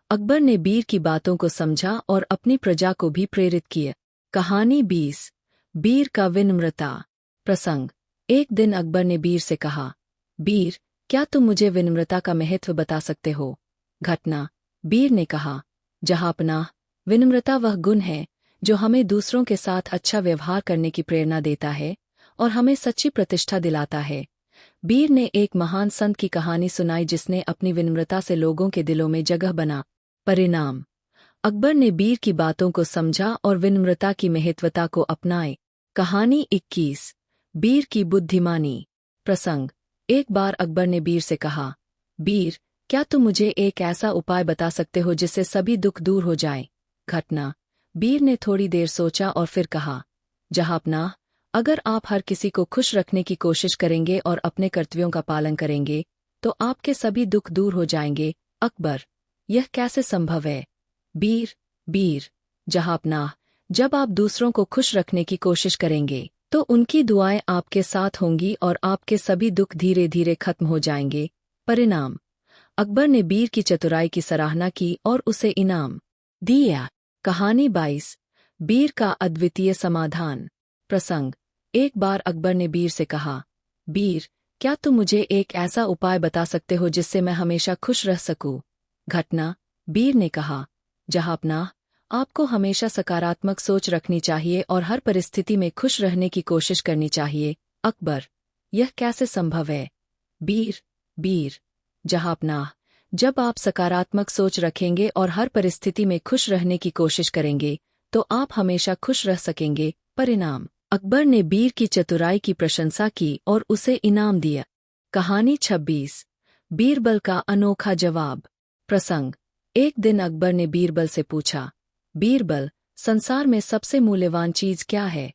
अकबर ने बीर की बातों को समझा और अपनी प्रजा को भी प्रेरित किया। कहानी 20 बीर का विनम्रता। प्रसंग, एक दिन अकबर ने बीर से कहा, बीर, क्या तुम मुझे विनम्रता का महत्व बता सकते हो? घटना, बीर ने कहा, जहांपनाह, विनम्रता वह गुण है जो हमें दूसरों के साथ अच्छा व्यवहार करने की प्रेरणा देता है और हमें सच्ची प्रतिष्ठा दिलाता है। बीर ने एक महान संत की कहानी सुनाई जिसने अपनी विनम्रता से लोगों के दिलों में जगह बना। परिणाम, अकबर ने बीर की बातों को समझा और विनम्रता की महत्वता को अपनाए। कहानी 21 बीर की बुद्धिमानी। प्रसंग, एक बार अकबर ने बीर से कहा, बीर, क्या तुम मुझे एक ऐसा उपाय बता सकते हो जिससे सभी दुख दूर हो जाए? घटना, बीर ने थोड़ी देर सोचा और फिर कहा, जहांपनाह, अगर आप हर किसी को खुश रखने की कोशिश करेंगे और अपने कर्तव्यों का पालन करेंगे, तो आपके सभी दुख दूर हो जाएंगे। अकबर, यह कैसे संभव है? बीर, बीर, जहांपनाह, जब आप दूसरों को खुश रखने की कोशिश करेंगे, तो उनकी दुआएं आपके साथ होंगी और आपके सभी दुख धीरे धीरे खत्म हो जाएंगे। परिणाम, अकबर ने बीर की चतुराई की सराहना की और उसे इनाम दिया। कहानी 22 बीर का अद्वितीय समाधान। प्रसंग, एक बार अकबर ने बीर से कहा, बीर, क्या तुम मुझे एक ऐसा उपाय बता सकते हो जिससे मैं हमेशा खुश रह सकूं? घटना, बीर ने कहा, जहांपनाह, आपको हमेशा सकारात्मक सोच रखनी चाहिए और हर परिस्थिति में खुश रहने की कोशिश करनी चाहिए। अकबर, यह कैसे संभव है? बीर, बीर, जहांपनाह, जब आप सकारात्मक सोच रखेंगे और हर परिस्थिति में खुश रहने की कोशिश करेंगे, तो आप हमेशा खुश रह सकेंगे। परिणाम, अकबर ने बीर की चतुराई की प्रशंसा की और उसे इनाम दिया। कहानी 26 बीरबल का अनोखा जवाब। प्रसंग, एक दिन अकबर ने बीरबल से पूछा, बीरबल, संसार में सबसे मूल्यवान चीज क्या है?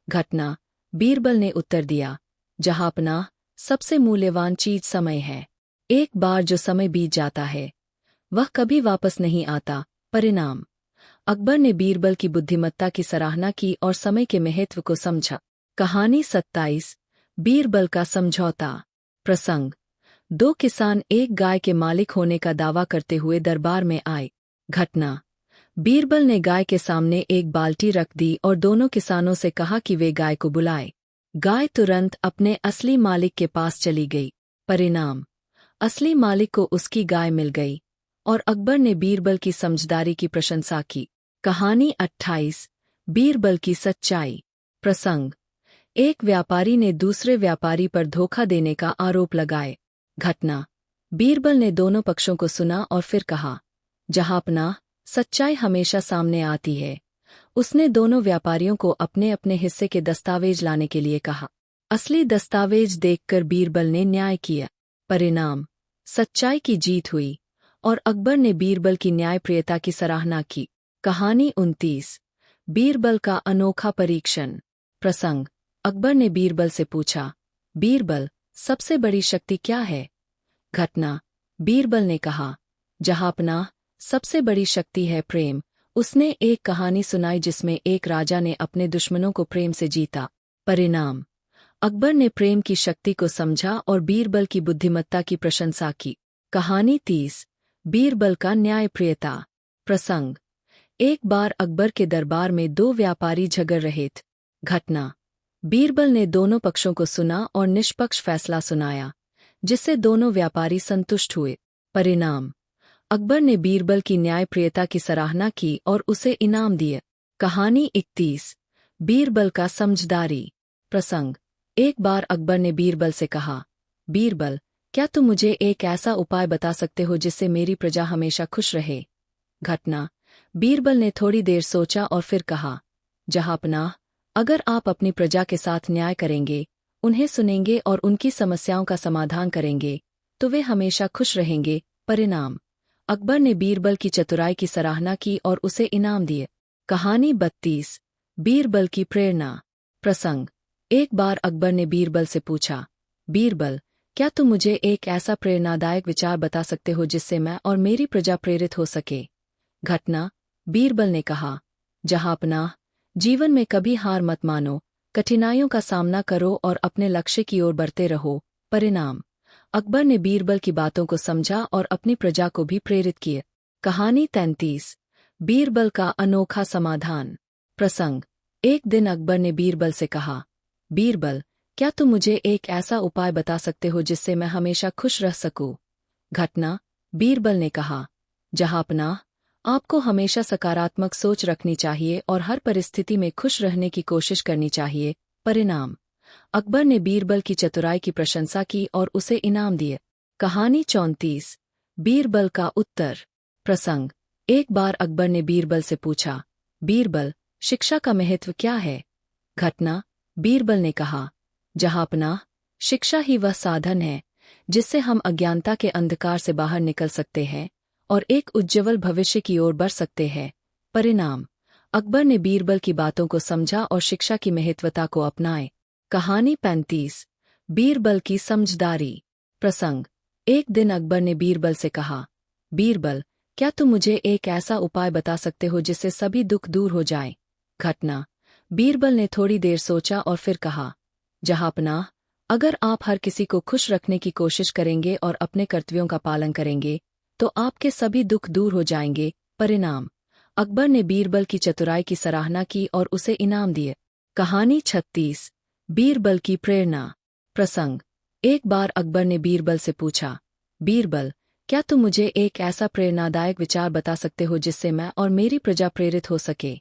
घटना, बीरबल ने उत्तर दिया, जहांपनाह, सबसे मूल्यवान चीज समय है। एक बार जो समय बीत जाता है वह कभी वापस नहीं आता। परिणाम, अकबर ने बीरबल की बुद्धिमत्ता की सराहना की और समय के महत्व को समझा। कहानी 27 बीरबल का समझौता। प्रसंग, 2 किसान एक गाय के मालिक होने का दावा करते हुए दरबार में आए। घटना, बीरबल ने गाय के सामने एक बाल्टी रख दी और दोनों किसानों से कहा कि वे गाय को बुलाए। गाय तुरंत अपने असली मालिक के पास चली गई। परिणाम, असली मालिक को उसकी गाय मिल गई और अकबर ने बीरबल की समझदारी की प्रशंसा की। कहानी 28 बीरबल की सच्चाई। प्रसंग, एक व्यापारी ने दूसरे व्यापारी पर धोखा देने का आरोप लगाए। घटना, बीरबल ने दोनों पक्षों को सुना और फिर कहा, जहांपनाह, सच्चाई हमेशा सामने आती है। उसने दोनों व्यापारियों को अपने अपने हिस्से के दस्तावेज लाने के लिए कहा। असली दस्तावेज देखकर बीरबल ने न्याय किया। परिणाम, सच्चाई की जीत हुई और अकबर ने बीरबल की न्यायप्रियता की सराहना की। कहानी 29 बीरबल का अनोखा परीक्षण। प्रसंग, अकबर ने बीरबल से पूछा, बीरबल, सबसे बड़ी शक्ति क्या है? घटना, बीरबल ने कहा, जहांपनाह, सबसे बड़ी शक्ति है प्रेम उसने एक कहानी सुनाई जिसमें एक राजा ने अपने दुश्मनों को प्रेम से जीता। परिणाम, अकबर ने प्रेम की शक्ति को समझा और बीरबल की बुद्धिमत्ता की प्रशंसा की। कहानी 30। बीरबल का न्यायप्रियता। प्रसंग, एक बार अकबर के दरबार में दो व्यापारी झगड़ रहे थे। घटना, बीरबल ने दोनों पक्षों को सुना और निष्पक्ष फैसला सुनाया, जिससे दोनों व्यापारी संतुष्ट हुए। परिणाम, अकबर ने बीरबल की न्यायप्रियता की सराहना की और उसे इनाम दिए। कहानी 31। बीरबल का समझदारी। प्रसंग, एक बार अकबर ने बीरबल से कहा, बीरबल, क्या तुम मुझे एक ऐसा उपाय बता सकते हो जिससे मेरी प्रजा हमेशा खुश रहे? घटना, बीरबल ने थोड़ी देर सोचा और फिर कहा, जहांपनाह, अगर आप अपनी प्रजा के साथ न्याय करेंगे, उन्हें सुनेंगे और उनकी समस्याओं का समाधान करेंगे, तो वे हमेशा खुश रहेंगे। परिणाम, अकबर ने बीरबल की चतुराई की सराहना की और उसे इनाम दिए। कहानी 32। बीरबल की प्रेरणा। प्रसंग, एक बार अकबर ने बीरबल से पूछा, बीरबल, क्या तुम मुझे एक ऐसा प्रेरणादायक विचार बता सकते हो जिससे मैं और मेरी प्रजा प्रेरित हो सके? घटना, बीरबल ने कहा, जहांपनाह, जीवन में कभी हार मत मानो, कठिनाइयों का सामना करो और अपने लक्ष्य की ओर बढ़ते रहो। परिणाम, अकबर ने बीरबल की बातों को समझा और अपनी प्रजा को भी प्रेरित किया। कहानी 33। बीरबल का अनोखा समाधान। प्रसंग, एक दिन अकबर ने बीरबल से कहा, बीरबल, क्या तुम मुझे एक ऐसा उपाय बता सकते हो जिससे मैं हमेशा खुश रह सकूं? घटना, बीरबल ने कहा, जहांपनाह, आपको हमेशा सकारात्मक सोच रखनी चाहिए और हर परिस्थिति में खुश रहने की कोशिश करनी चाहिए। परिणाम, अकबर ने बीरबल की चतुराई की प्रशंसा की और उसे इनाम दिए। कहानी 34। बीरबल का उत्तर। प्रसंग, एक बार अकबर ने बीरबल से पूछा, बीरबल, शिक्षा का महत्व क्या है? घटना, बीरबल ने कहा, जहांपनाह, शिक्षा ही वह साधन है जिससे हम अज्ञानता के अंधकार से बाहर निकल सकते हैं और एक उज्ज्वल भविष्य की ओर बढ़ सकते हैं। परिणाम, अकबर ने बीरबल की बातों को समझा और शिक्षा की महत्वता को अपनाए। कहानी 35। बीरबल की समझदारी। प्रसंग, एक दिन अकबर ने बीरबल से कहा, बीरबल, क्या तुम मुझे एक ऐसा उपाय बता सकते हो जिससे सभी दुख दूर हो जाएं? घटना, बीरबल ने थोड़ी देर सोचा और फिर कहा, जहांपनाह, अगर आप हर किसी को खुश रखने की कोशिश करेंगे और अपने कर्तव्यों का पालन करेंगे, तो आपके सभी दुख दूर हो जाएंगे। परिणाम, अकबर ने बीरबल की चतुराई की सराहना की और उसे इनाम दिए। कहानी 36। बीरबल की प्रेरणा। प्रसंग, एक बार अकबर ने बीरबल से पूछा, बीरबल, क्या तुम मुझे एक ऐसा प्रेरणादायक विचार बता सकते हो जिससे मैं और मेरी प्रजा प्रेरित हो सके?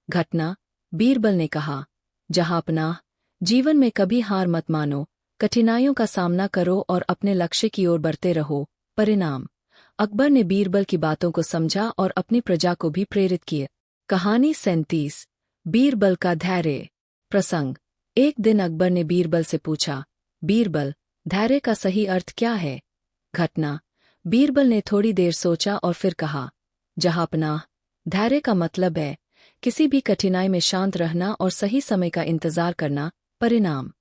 घटना, बीरबल ने कहा, जहांपनाह, जीवन में कभी हार मत मानो, कठिनाइयों का सामना करो और अपने लक्ष्य की ओर बढ़ते रहो। परिणाम, अकबर ने बीरबल की बातों को समझा और अपनी प्रजा को भी प्रेरित किया। कहानी 37। बीरबल का धैर्य। प्रसंग, एक दिन अकबर ने बीरबल से पूछा, बीरबल, धैर्य का सही अर्थ क्या है? घटना, बीरबल ने थोड़ी देर सोचा और फिर कहा, जहांपनाह, धैर्य का मतलब है किसी भी कठिनाई में शांत रहना और सही समय का इंतजार करना। परिणाम,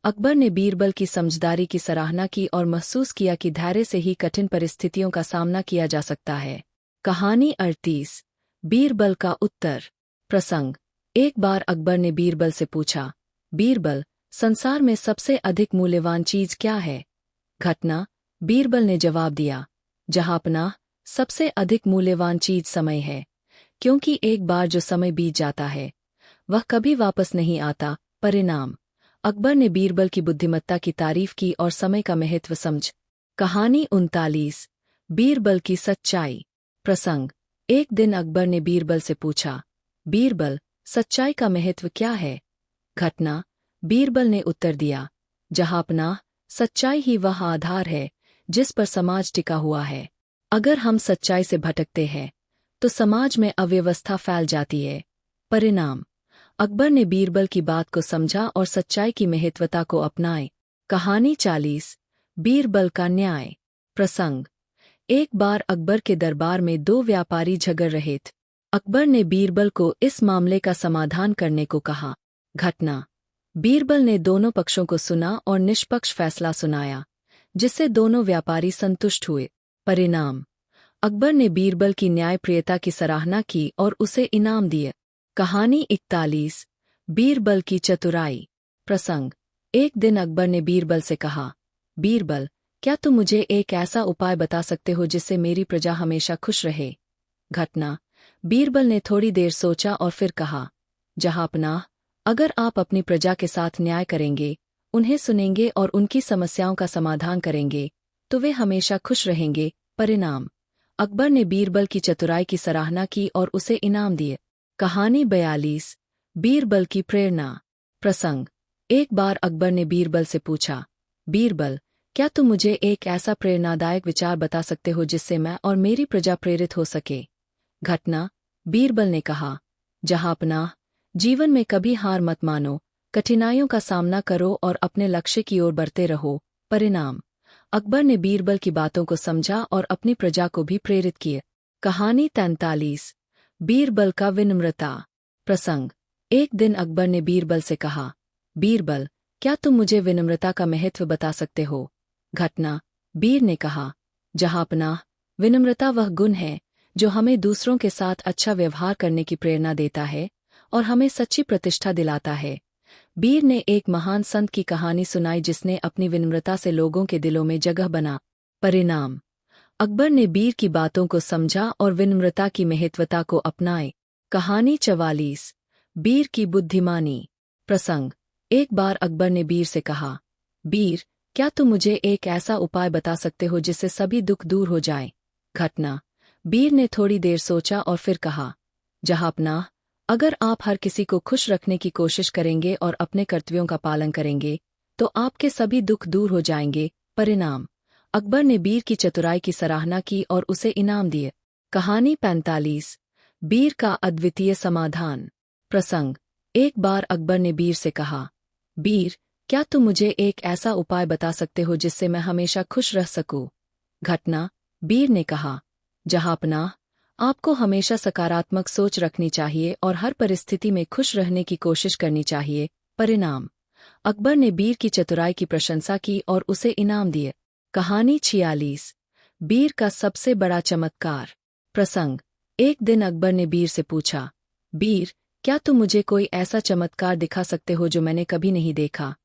अकबर ने बीरबल की समझदारी की सराहना की और महसूस किया कि धैर्य से ही कठिन परिस्थितियों का सामना किया जा सकता है। कहानी 38। बीरबल का उत्तर। प्रसंग, एक बार अकबर ने बीरबल से पूछा, बीरबल, संसार में सबसे अधिक मूल्यवान चीज क्या है? घटना, बीरबल ने जवाब दिया, जहांपनाह, सबसे अधिक मूल्यवान चीज समय है, क्योंकि एक बार जो समय बीत जाता है वह कभी वापस नहीं आता। परिणाम, अकबर ने बीरबल की बुद्धिमत्ता की तारीफ की और समय का महत्व समझ। कहानी 39। बीरबल की सच्चाई। प्रसंग, एक दिन अकबर ने बीरबल से पूछा, बीरबल, सच्चाई का महत्व क्या है? घटना, बीरबल ने उत्तर दिया, जहांपनाह, सच्चाई ही वह आधार है जिस पर समाज टिका हुआ है। अगर हम सच्चाई से भटकते हैं तो समाज में अव्यवस्था फैल जाती है। परिणाम, अकबर ने बीरबल की बात को समझा और सच्चाई की महत्वता को अपनाए। कहानी 40। बीरबल का न्याय। प्रसंग, एक बार अकबर के दरबार में दो व्यापारी झगड़ रहे थे। अकबर ने बीरबल को इस मामले का समाधान करने को कहा। घटना, बीरबल ने दोनों पक्षों को सुना और निष्पक्ष फैसला सुनाया, जिससे दोनों व्यापारी संतुष्ट हुए। परिणाम, अकबर ने बीरबल की न्यायप्रियता की सराहना की और उसे इनाम दिए। कहानी 41। बीरबल की चतुराई। प्रसंग। एक दिन अकबर ने बीरबल से कहा, बीरबल, क्या तुम मुझे एक ऐसा उपाय बता सकते हो जिससे मेरी प्रजा हमेशा खुश रहे? घटना। बीरबल ने थोड़ी देर सोचा और फिर कहा, जहांपनाह, अगर आप अपनी प्रजा के साथ न्याय करेंगे, उन्हें सुनेंगे और उनकी समस्याओं का समाधान करेंगे, तो वे हमेशा खुश रहेंगे। परिणाम। अकबर ने बीरबल की चतुराई की सराहना की और उसे इनाम दिए। कहानी 42। बीरबल की प्रेरणा। प्रसंग। एक बार अकबर ने बीरबल से पूछा, बीरबल, क्या तुम मुझे एक ऐसा प्रेरणादायक विचार बता सकते हो जिससे मैं और मेरी प्रजा प्रेरित हो सके? घटना। बीरबल ने कहा, जहांपनाह, जीवन में कभी हार मत मानो, कठिनाइयों का सामना करो और अपने लक्ष्य की ओर बढ़ते रहो। परिणाम। अकबर ने बीरबल की बातों को समझा और अपनी प्रजा को भी प्रेरित किए। कहानी 43। बीरबल का विनम्रता। प्रसंग। एक दिन अकबर ने बीरबल से कहा, बीरबल, क्या तुम मुझे विनम्रता का महत्व बता सकते हो? घटना। बीर ने कहा, जहांपनाह, विनम्रता वह गुण है जो हमें दूसरों के साथ अच्छा व्यवहार करने की प्रेरणा देता है और हमें सच्ची प्रतिष्ठा दिलाता है। बीर ने एक महान संत की कहानी सुनाई जिसने अपनी विनम्रता से लोगों के दिलों में जगह बना। परिणाम। अकबर ने बीर की बातों को समझा और विनम्रता की महत्वता को अपनाए। कहानी 44। बीर की बुद्धिमानी। प्रसंग। एक बार अकबर ने बीर से कहा, बीर, क्या तुम मुझे एक ऐसा उपाय बता सकते हो जिससे सभी दुख दूर हो जाए? घटना। बीर ने थोड़ी देर सोचा और फिर कहा, जहांपनाह, अगर आप हर किसी को खुश रखने की कोशिश करेंगे और अपने कर्तव्यों का पालन करेंगे, तो आपके सभी दुख दूर हो जाएंगे। परिणाम। अकबर ने बीर की चतुराई की सराहना की और उसे इनाम दिए। कहानी 45। बीर का अद्वितीय समाधान। प्रसंग। एक बार अकबर ने बीर से कहा, बीर, क्या तुम मुझे एक ऐसा उपाय बता सकते हो जिससे मैं हमेशा खुश रह सकूं? घटना। बीर ने कहा, जहांपनाह, आपको हमेशा सकारात्मक सोच रखनी चाहिए और हर परिस्थिति में खुश रहने की कोशिश करनी चाहिए। परिणाम। अकबर ने बीर की चतुराई की प्रशंसा की और उसे इनाम दिए। कहानी 46। बीर का सबसे बड़ा चमत्कार। प्रसंग। एक दिन अकबर ने बीर से पूछा, बीर, क्या तुम मुझे कोई ऐसा चमत्कार दिखा सकते हो जो मैंने कभी नहीं देखा?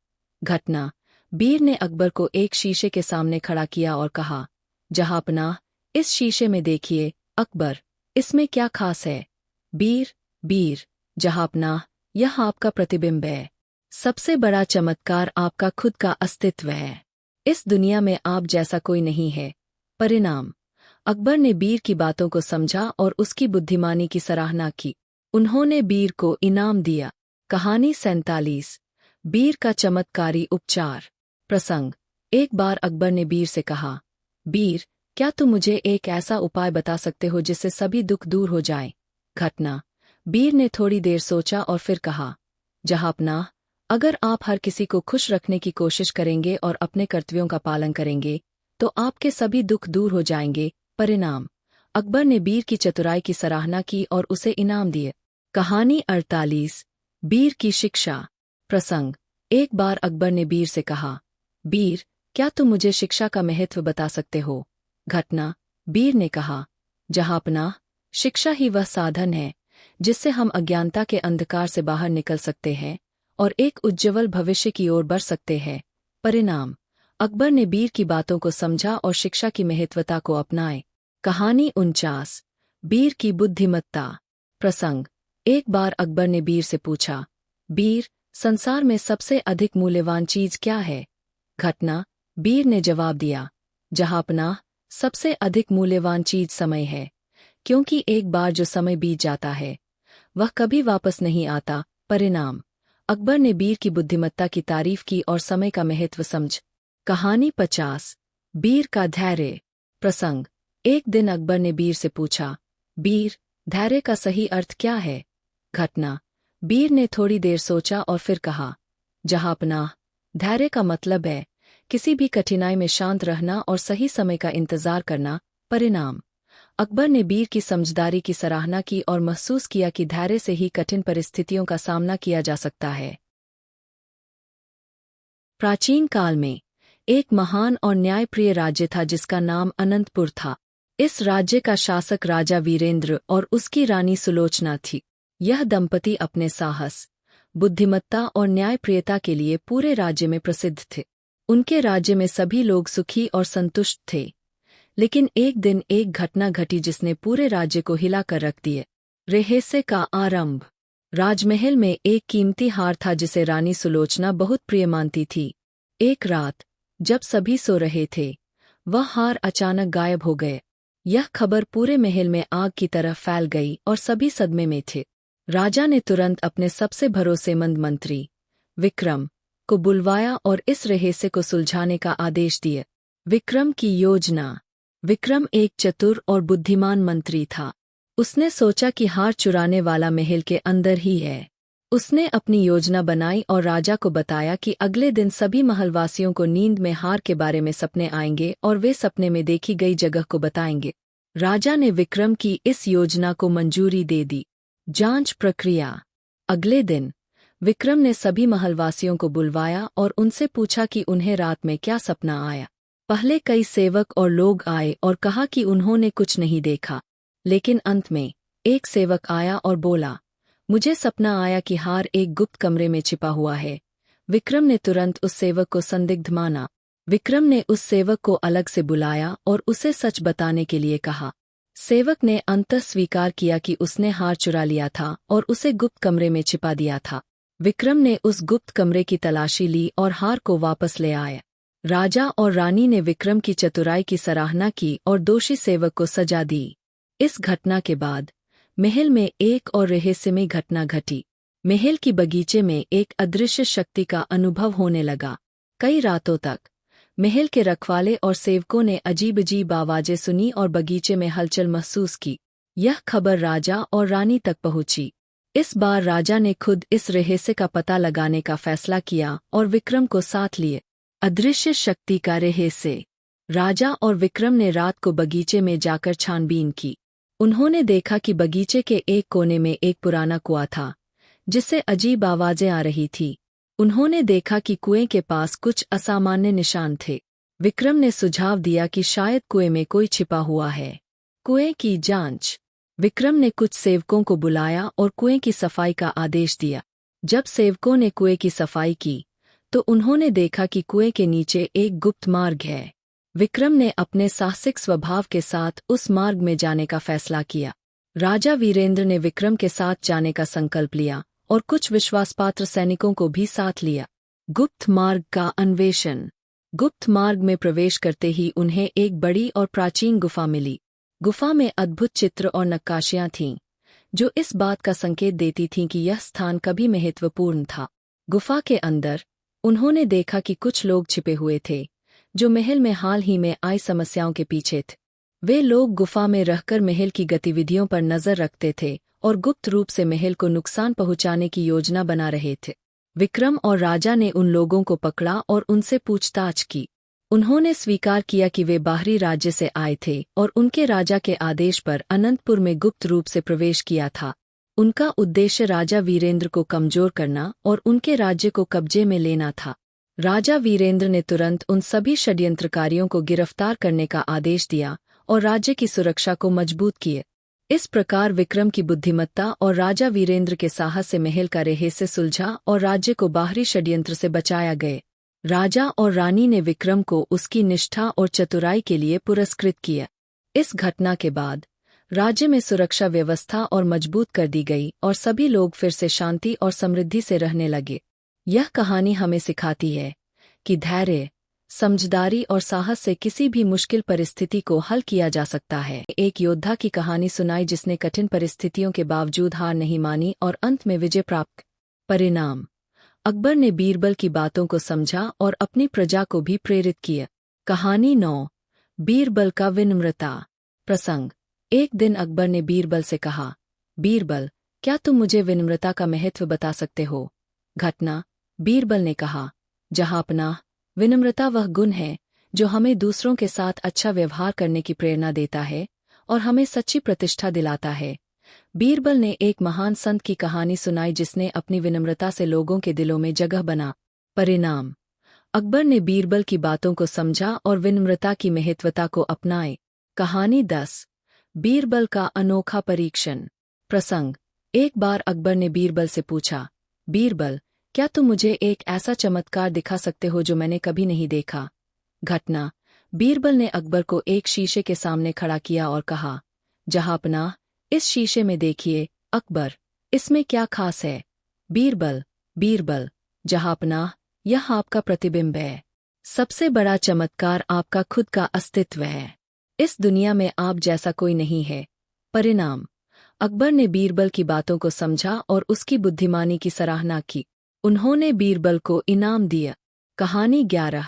घटना। बीर ने अकबर को एक शीशे के सामने खड़ा किया और कहा, जहांपनाह, इस शीशे में देखिए। अकबर, इसमें क्या खास है? बीर, जहांपनाह, यह आपका प्रतिबिंब है। सबसे बड़ा चमत्कार आपका खुद का अस्तित्व है। इस दुनिया में आप जैसा कोई नहीं है। परिणाम। अकबर ने बीर की बातों को समझा और उसकी बुद्धिमानी की सराहना की। उन्होंने बीर को इनाम दिया। कहानी 47। बीर का चमत्कारी उपचार। प्रसंग। एक बार अकबर ने बीर से कहा, बीर, क्या तुम मुझे एक ऐसा उपाय बता सकते हो जिससे सभी दुख दूर हो जाएं? घटना। बीर ने थोड़ी देर सोचा और फिर कहा, जहांपनाह, अगर आप हर किसी को खुश रखने की कोशिश करेंगे और अपने कर्तव्यों का पालन करेंगे, तो आपके सभी दुख दूर हो जाएंगे। परिणाम। अकबर ने बीर की चतुराई की सराहना की और उसे इनाम दिए। कहानी 48। बीर की शिक्षा। प्रसंग। एक बार अकबर ने बीर से कहा, बीर, क्या तुम मुझे शिक्षा का महत्व बता सकते हो? घटना। बीर ने कहा, जहांपनाह, शिक्षा ही वह साधन है जिससे हम अज्ञानता के अंधकार से बाहर निकल सकते हैं और एक उज्ज्वल भविष्य की ओर बढ़ सकते हैं। परिणाम। अकबर ने बीर की बातों को समझा और शिक्षा की महत्वता को अपनाए। कहानी 49। बीर की बुद्धिमत्ता। प्रसंग। एक बार अकबर ने बीर से पूछा, बीर, संसार में सबसे अधिक मूल्यवान चीज क्या है? घटना। बीर ने जवाब दिया, जहांपनाह, सबसे अधिक मूल्यवान चीज समय है, क्योंकि एक बार जो समय बीत जाता है वह कभी वापस नहीं आता। परिणाम। अकबर ने बीर की बुद्धिमत्ता की तारीफ की और समय का महत्व समझ। कहानी 50। बीर का धैर्य। प्रसंग। एक दिन अकबर ने बीर से पूछा, बीर, धैर्य का सही अर्थ क्या है? घटना। बीर ने थोड़ी देर सोचा और फिर कहा, जहांपनाह, धैर्य का मतलब है किसी भी कठिनाई में शांत रहना और सही समय का इंतजार करना। परिणाम। अकबर ने बीर की समझदारी की सराहना की और महसूस किया कि धैर्य से ही कठिन परिस्थितियों का सामना किया जा सकता है। प्राचीन काल में एक महान और न्यायप्रिय राज्य था जिसका नाम अनंतपुर था। इस राज्य का शासक राजा वीरेंद्र और उसकी रानी सुलोचना थी। यह दंपति अपने साहस, बुद्धिमत्ता और न्यायप्रियता के लिए पूरे राज्य में प्रसिद्ध थे। उनके राज्य में सभी लोग सुखी और संतुष्ट थे। लेकिन एक दिन एक घटना घटी जिसने पूरे राज्य को हिलाकर रख दिया। रहस्य का आरंभ। राजमहल में एक कीमती हार था जिसे रानी सुलोचना बहुत प्रिय मानती थी। एक रात जब सभी सो रहे थे, वह हार अचानक गायब हो गए। यह खबर पूरे महल में आग की तरह फैल गई और सभी सदमे में थे। राजा ने तुरंत अपने सबसे भरोसेमंद मंत्री विक्रम को बुलवाया और इस रहस्य को सुलझाने का आदेश दिया। विक्रम की योजना। विक्रम एक चतुर और बुद्धिमान मंत्री था। उसने सोचा कि हार चुराने वाला महल के अंदर ही है। उसने अपनी योजना बनाई और राजा को बताया कि अगले दिन सभी महलवासियों को नींद में हार के बारे में सपने आएंगे और वे सपने में देखी गई जगह को बताएंगे। राजा ने विक्रम की इस योजना को मंजूरी दे दी। जांच प्रक्रिया। अगले दिन विक्रम ने सभी महलवासियों को बुलवाया और उनसे पूछा कि उन्हें रात में क्या सपना आया। पहले कई सेवक और लोग आए और कहा कि उन्होंने कुछ नहीं देखा, लेकिन अंत में एक सेवक आया और बोला, मुझे सपना आया कि हार एक गुप्त कमरे में छिपा हुआ है। विक्रम ने तुरंत उस सेवक को संदिग्ध माना। विक्रम ने उस सेवक को अलग से बुलाया और उसे सच बताने के लिए कहा। सेवक ने अंततः स्वीकार किया कि उसने हार चुरा लिया था और उसे गुप्त कमरे में छिपा दिया था। विक्रम ने उस गुप्त कमरे की तलाशी ली और हार को वापस ले आया। राजा और रानी ने विक्रम की चतुराई की सराहना की और दोषी सेवक को सजा दी। इस घटना के बाद महल में एक और रहस्यमय घटना घटी। महल की बगीचे में एक अदृश्य शक्ति का अनुभव होने लगा। कई रातों तक महल के रखवाले और सेवकों ने अजीब-अजीब आवाजें सुनी और बगीचे में हलचल महसूस की। यह खबर राजा और रानी तक पहुंची। इस बार राजा ने खुद इस रहस्य का पता लगाने का फैसला किया और विक्रम को साथ लिए। अदृश्य शक्ति का रहस्य। राजा और विक्रम ने रात को बगीचे में जाकर छानबीन की। उन्होंने देखा कि बगीचे के एक कोने में एक पुराना कुआं था, जिससे अजीब आवाजें आ रही थी। उन्होंने देखा कि कुएं के पास कुछ असामान्य निशान थे। विक्रम ने सुझाव दिया कि शायद कुएं में कोई छिपा हुआ है। कुएं की जांच। विक्रम ने कुछ सेवकों को बुलाया और कुएं की सफाई का आदेश दिया। जब सेवकों ने कुएं की सफाई की, तो उन्होंने देखा कि कुएं के नीचे एक गुप्त मार्ग है। विक्रम ने अपने साहसिक स्वभाव के साथ उस मार्ग में जाने का फैसला किया। राजा वीरेंद्र ने विक्रम के साथ जाने का संकल्प लिया और कुछ विश्वासपात्र सैनिकों को भी साथ लिया। गुप्त मार्ग का अन्वेषण। गुप्त मार्ग में प्रवेश करते ही उन्हें एक बड़ी और प्राचीन गुफा मिली। गुफा में अद्भुत चित्र और नक्काशियां थीं, जो इस बात का संकेत देती थीं कि यह स्थान कभी महत्वपूर्ण था। गुफा के अंदर उन्होंने देखा कि कुछ लोग छिपे हुए थे, जो महल में हाल ही में आई समस्याओं के पीछे थे। वे लोग गुफा में रहकर महल की गतिविधियों पर नजर रखते थे और गुप्त रूप से महल को नुकसान पहुंचाने की योजना बना रहे थे। विक्रम और राजा ने उन लोगों को पकड़ा और उनसे पूछताछ की। उन्होंने स्वीकार किया कि वे बाहरी राज्य से आए थे और उनके राजा के आदेश पर अनंतपुर में गुप्त रूप से प्रवेश किया था। उनका उद्देश्य राजा वीरेंद्र को कमजोर करना और उनके राज्य को कब्जे में लेना था। राजा वीरेंद्र ने तुरंत उन सभी षड्यंत्रकारियों को गिरफ्तार करने का आदेश दिया और राज्य की सुरक्षा को मजबूत किए। इस प्रकार विक्रम की बुद्धिमत्ता और राजा वीरेंद्र के साहस से महल का रहस्य सुलझा और राज्य को बाहरी षड्यंत्र से बचाया गया। राजा और रानी ने विक्रम को उसकी निष्ठा और चतुराई के लिए पुरस्कृत किया। इस घटना के बाद राज्य में सुरक्षा व्यवस्था और मजबूत कर दी गई और सभी लोग फिर से शांति और समृद्धि से रहने लगे। यह कहानी हमें सिखाती है कि धैर्य, समझदारी और साहस से किसी भी मुश्किल परिस्थिति को हल किया जा सकता है। एक योद्धा की कहानी सुनाई जिसने कठिन परिस्थितियों के बावजूद हार नहीं मानी और अंत में विजय प्राप्त। परिणाम। अकबर ने बीरबल की बातों को समझा और अपनी प्रजा को भी प्रेरित किया। कहानी 9। बीरबल का विनम्रता। प्रसंग। एक दिन अकबर ने बीरबल से कहा, बीरबल, क्या तुम मुझे विनम्रता का महत्व बता सकते हो? घटना। बीरबल ने कहा, जहांपनाह, विनम्रता वह गुण है जो हमें दूसरों के साथ अच्छा व्यवहार करने की प्रेरणा देता है और हमें सच्ची प्रतिष्ठा दिलाता है। बीरबल ने एक महान संत की कहानी सुनाई जिसने अपनी विनम्रता से लोगों के दिलों में जगह बना। परिणाम। अकबर ने बीरबल की बातों को समझा और विनम्रता की महत्वता को अपनाए। कहानी 10। बीरबल का अनोखा परीक्षण। प्रसंग। एक बार अकबर ने बीरबल से पूछा, बीरबल, क्या तुम मुझे एक ऐसा चमत्कार दिखा सकते हो जो मैंने कभी नहीं देखा? घटना। बीरबल ने अकबर को एक शीशे के सामने खड़ा किया और कहा, जहांपनाह, इस शीशे में देखिए। अकबर, इसमें क्या खास है? बीरबल, बीरबल, जहांपनाह, यह आपका प्रतिबिंब है। सबसे बड़ा चमत्कार आपका खुद का अस्तित्व है। इस दुनिया में आप जैसा कोई नहीं है। परिणाम। अकबर ने बीरबल की बातों को समझा और उसकी बुद्धिमानी की सराहना की। उन्होंने बीरबल को इनाम दिया। कहानी 11।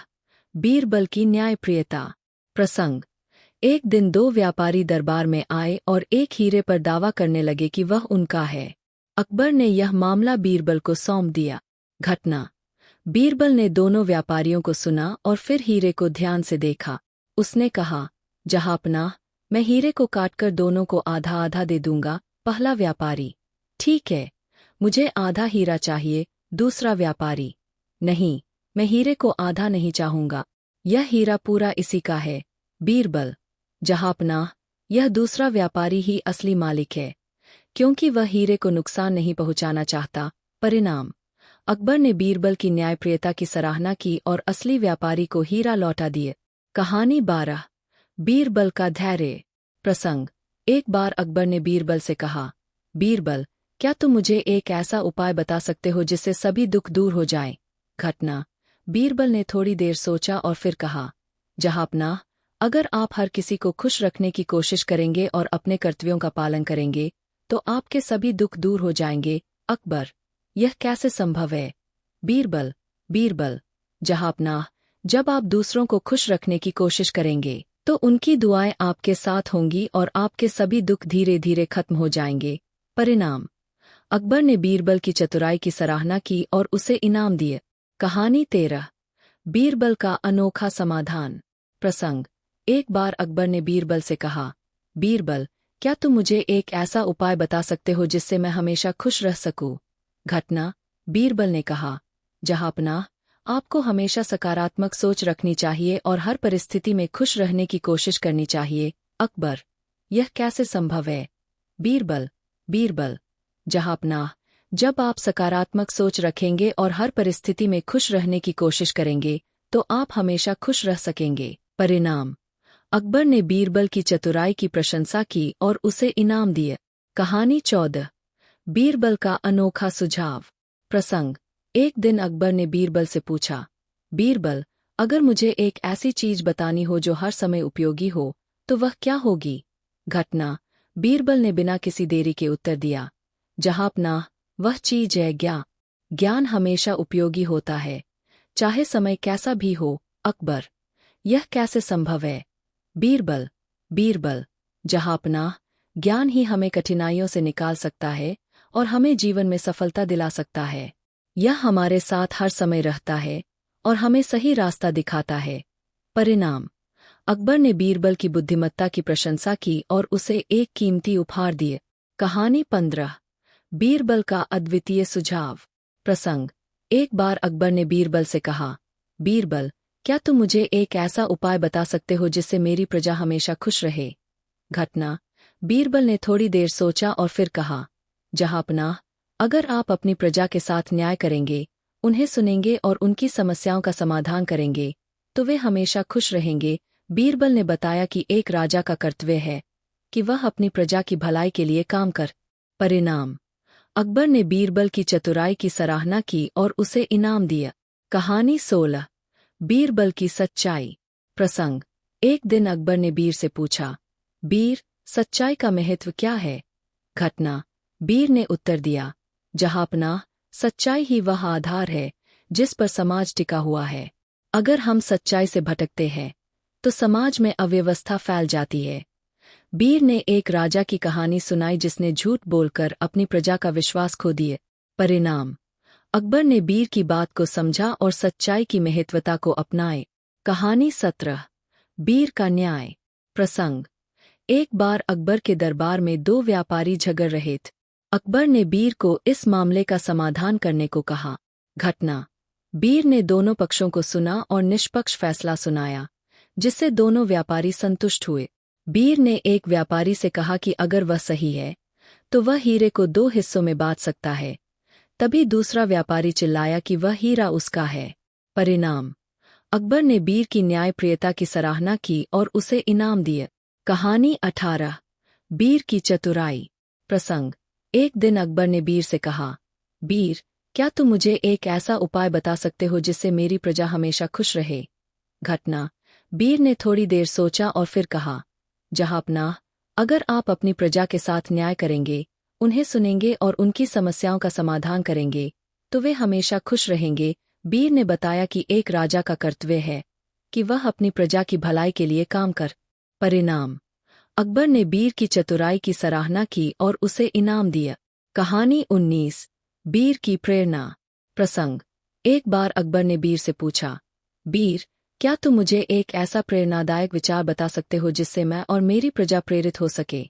बीरबल की न्यायप्रियता। प्रसंग। एक दिन दो व्यापारी दरबार में आए और एक हीरे पर दावा करने लगे कि वह उनका है। अकबर ने यह मामला बीरबल को सौंप दिया। घटना। बीरबल ने दोनों व्यापारियों को सुना और फिर हीरे को ध्यान से देखा। उसने कहा, जहांपनाह, मैं हीरे को काटकर दोनों को आधा आधा दे दूंगा। पहला व्यापारी, ठीक है, मुझे आधा हीरा चाहिए। दूसरा व्यापारी, नहीं, मैं हीरे को आधा नहीं चाहूंगा, यह हीरा पूरा इसी का है। बीरबल, जहांपनाह, यह दूसरा व्यापारी ही असली मालिक है, क्योंकि वह हीरे को नुकसान नहीं पहुंचाना चाहता। परिणाम। अकबर ने बीरबल की न्यायप्रियता की सराहना की और असली व्यापारी को हीरा लौटा दिए। कहानी 12। बीरबल का धैर्य। प्रसंग। एक बार अकबर ने बीरबल से कहा, बीरबल, क्या तुम मुझे एक ऐसा उपाय बता सकते हो जिससे सभी दुख दूर हो जाएं? घटना। बीरबल ने थोड़ी देर सोचा और फिर कहा, जहांपनाह, अगर आप हर किसी को खुश रखने की कोशिश करेंगे और अपने कर्तव्यों का पालन करेंगे, तो आपके सभी दुख दूर हो जाएंगे। अकबर, यह कैसे संभव है? बीरबल, बीरबल, जहांपनाह, जब आप दूसरों को खुश रखने की कोशिश करेंगे, तो उनकी दुआएं आपके साथ होंगी और आपके सभी दुख धीरे धीरे खत्म हो जाएंगे। परिणाम। अकबर ने बीरबल की चतुराई की सराहना की और उसे इनाम दिए। कहानी 13। बीरबल का अनोखा समाधान। प्रसंग। एक बार अकबर ने बीरबल से कहा, बीरबल, क्या तुम मुझे एक ऐसा उपाय बता सकते हो जिससे मैं हमेशा खुश रह सकूं? घटना। बीरबल ने कहा, जहांपनाह, आपको हमेशा सकारात्मक सोच रखनी चाहिए और हर परिस्थिति में खुश रहने की कोशिश करनी चाहिए। अकबर, यह कैसे संभव है? बीरबल, बीरबल, जहांपनाह, जब आप सकारात्मक सोच रखेंगे और हर परिस्थिति में खुश रहने की कोशिश करेंगे, तो आप हमेशा खुश रह सकेंगे। परिणाम। अकबर ने बीरबल की चतुराई की प्रशंसा की और उसे इनाम दिए। कहानी 14। बीरबल का अनोखा सुझाव। प्रसंग। एक दिन अकबर ने बीरबल से पूछा, बीरबल, अगर मुझे एक ऐसी चीज बतानी हो जो हर समय उपयोगी हो, तो वह क्या होगी? घटना। बीरबल ने बिना किसी देरी के उत्तर दिया, जहांपनाह, वह चीज है ज्ञान। ज्ञान हमेशा उपयोगी होता है, चाहे समय कैसा भी हो। अकबर, यह कैसे संभव है? बीरबल, बीरबल, जहांपनाह, ज्ञान ही हमें कठिनाइयों से निकाल सकता है और हमें जीवन में सफलता दिला सकता है। यह हमारे साथ हर समय रहता है और हमें सही रास्ता दिखाता है। परिणाम। अकबर ने बीरबल की बुद्धिमत्ता की प्रशंसा की और उसे एक कीमती उपहार दिए। कहानी 15। बीरबल का अद्वितीय सुझाव। प्रसंग। एक बार अकबर ने बीरबल से कहा, बीरबल, क्या तुम मुझे एक ऐसा उपाय बता सकते हो जिससे मेरी प्रजा हमेशा खुश रहे? घटना। बीरबल ने थोड़ी देर सोचा और फिर कहा, जहांपनाह, अगर आप अपनी प्रजा के साथ न्याय करेंगे, उन्हें सुनेंगे और उनकी समस्याओं का समाधान करेंगे, तो वे हमेशा खुश रहेंगे। बीरबल ने बताया कि एक राजा का कर्तव्य है कि वह अपनी प्रजा की भलाई के लिए काम कर। परिणाम। अकबर ने बीरबल की चतुराई की सराहना की और उसे इनाम दिया। कहानी 16। बीरबल की सच्चाई। प्रसंग। एक दिन अकबर ने बीर से पूछा, बीर, सच्चाई का महत्व क्या है? घटना। बीर ने उत्तर दिया, जहांपनाह, सच्चाई ही वह आधार है जिस पर समाज टिका हुआ है। अगर हम सच्चाई से भटकते हैं, तो समाज में अव्यवस्था फैल जाती है। बीर ने एक राजा की कहानी सुनाई जिसने झूठ बोलकर अपनी प्रजा का विश्वास खो दिए। परिणाम। अकबर ने बीर की बात को समझा और सच्चाई की महत्वता को अपनाए। कहानी 17। बीर का न्याय। प्रसंग। एक बार अकबर के दरबार में दो व्यापारी झगड़ रहे थे। अकबर ने बीर को इस मामले का समाधान करने को कहा। घटना। बीर ने दोनों पक्षों को सुना और निष्पक्ष फैसला सुनाया, जिससे दोनों व्यापारी संतुष्ट हुए। बीर ने एक व्यापारी से कहा कि अगर वह सही है तो वह हीरे को 2 हिस्सों में बांट सकता है। तभी दूसरा व्यापारी चिल्लाया कि वह हीरा उसका है। परिणाम, अकबर ने बीर की न्यायप्रियता की सराहना की और उसे इनाम दिए। कहानी 18 बीर की चतुराई। प्रसंग, एक दिन अकबर ने बीर से कहा, बीर, क्या तुम मुझे एक ऐसा उपाय बता सकते हो जिससे मेरी प्रजा हमेशा खुश रहे? घटना, बीर ने थोड़ी देर सोचा और फिर कहा, जहांपनाह, अगर आप अपनी प्रजा के साथ न्याय करेंगे, उन्हें सुनेंगे और उनकी समस्याओं का समाधान करेंगे, तो वे हमेशा खुश रहेंगे। बीर ने बताया कि एक राजा का कर्तव्य है कि वह अपनी प्रजा की भलाई के लिए काम कर। परिणाम, अकबर ने बीर की चतुराई की सराहना की और उसे इनाम दिया। कहानी 19 बीर की प्रेरणा। प्रसंग, एक बार अकबर ने बीर से पूछा, बीर, क्या तुम मुझे एक ऐसा प्रेरणादायक विचार बता सकते हो जिससे मैं और मेरी प्रजा प्रेरित हो सके?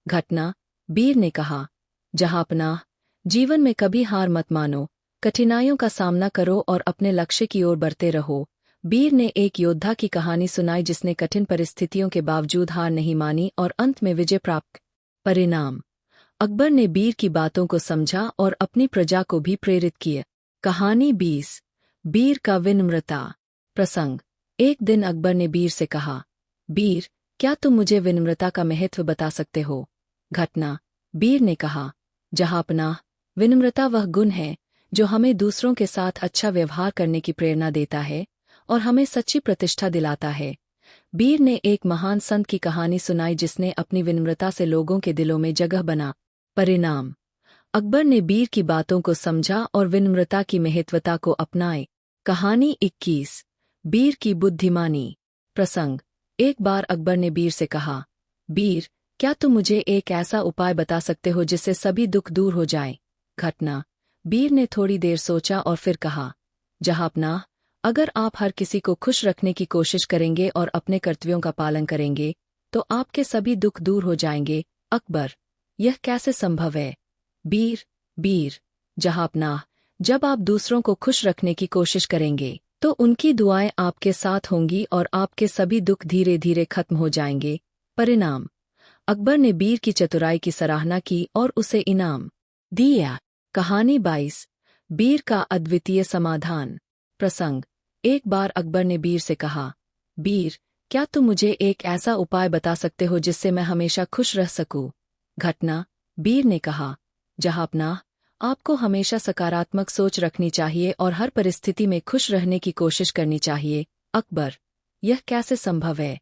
घटना, बीर ने कहा, जहांपनाह, जीवन में कभी हार मत मानो, कठिनाइयों का सामना करो और अपने लक्ष्य की ओर बढ़ते रहो। बीर ने एक योद्धा की कहानी सुनाई जिसने कठिन परिस्थितियों के बावजूद हार नहीं मानी और अंत में विजय प्राप्त। परिणाम, अकबर ने बीर की बातों को समझा और अपनी प्रजा को भी प्रेरित किया। कहानी 20 बीर का विनम्रता। प्रसंग, एक दिन अकबर ने बीर से कहा, बीर, क्या तुम मुझे विनम्रता का महत्व बता सकते हो? घटना, बीर ने कहा, जहांपनाह, विनम्रता वह गुण है जो हमें दूसरों के साथ अच्छा व्यवहार करने की प्रेरणा देता है और हमें सच्ची प्रतिष्ठा दिलाता है। बीर ने एक महान संत की कहानी सुनाई जिसने अपनी विनम्रता से लोगों के दिलों में जगह बना। परिणाम, अकबर ने बीर की बातों को समझा और विनम्रता की महत्वता को अपनाए। कहानी 21 बीर की बुद्धिमानी। प्रसंग, एक बार अकबर ने बीर से कहा, बीर, क्या तुम मुझे एक ऐसा उपाय बता सकते हो जिससे सभी दुख दूर हो जाए? घटना, बीर ने थोड़ी देर सोचा और फिर कहा, जहांपनाह, अगर आप हर किसी को खुश रखने की कोशिश करेंगे और अपने कर्तव्यों का पालन करेंगे, तो आपके सभी दुख दूर हो जाएंगे। अकबर, यह कैसे संभव है? बीर, बीर, जहांपनाह, जब आप दूसरों को खुश रखने की कोशिश करेंगे, तो उनकी दुआएं आपके साथ होंगी और आपके सभी दुख धीरे धीरे खत्म हो जाएंगे। परिणाम, अकबर ने बीर की चतुराई की सराहना की और उसे इनाम दिया। कहानी 22 बीर का अद्वितीय समाधान। प्रसंग, एक बार अकबर ने बीर से कहा, बीर, क्या तुम मुझे एक ऐसा उपाय बता सकते हो जिससे मैं हमेशा खुश रह सकूं? घटना, बीर ने कहा, जहांपनाह, आपको हमेशा सकारात्मक सोच रखनी चाहिए और हर परिस्थिति में खुश रहने की कोशिश करनी चाहिए। अकबर, यह कैसे संभव है?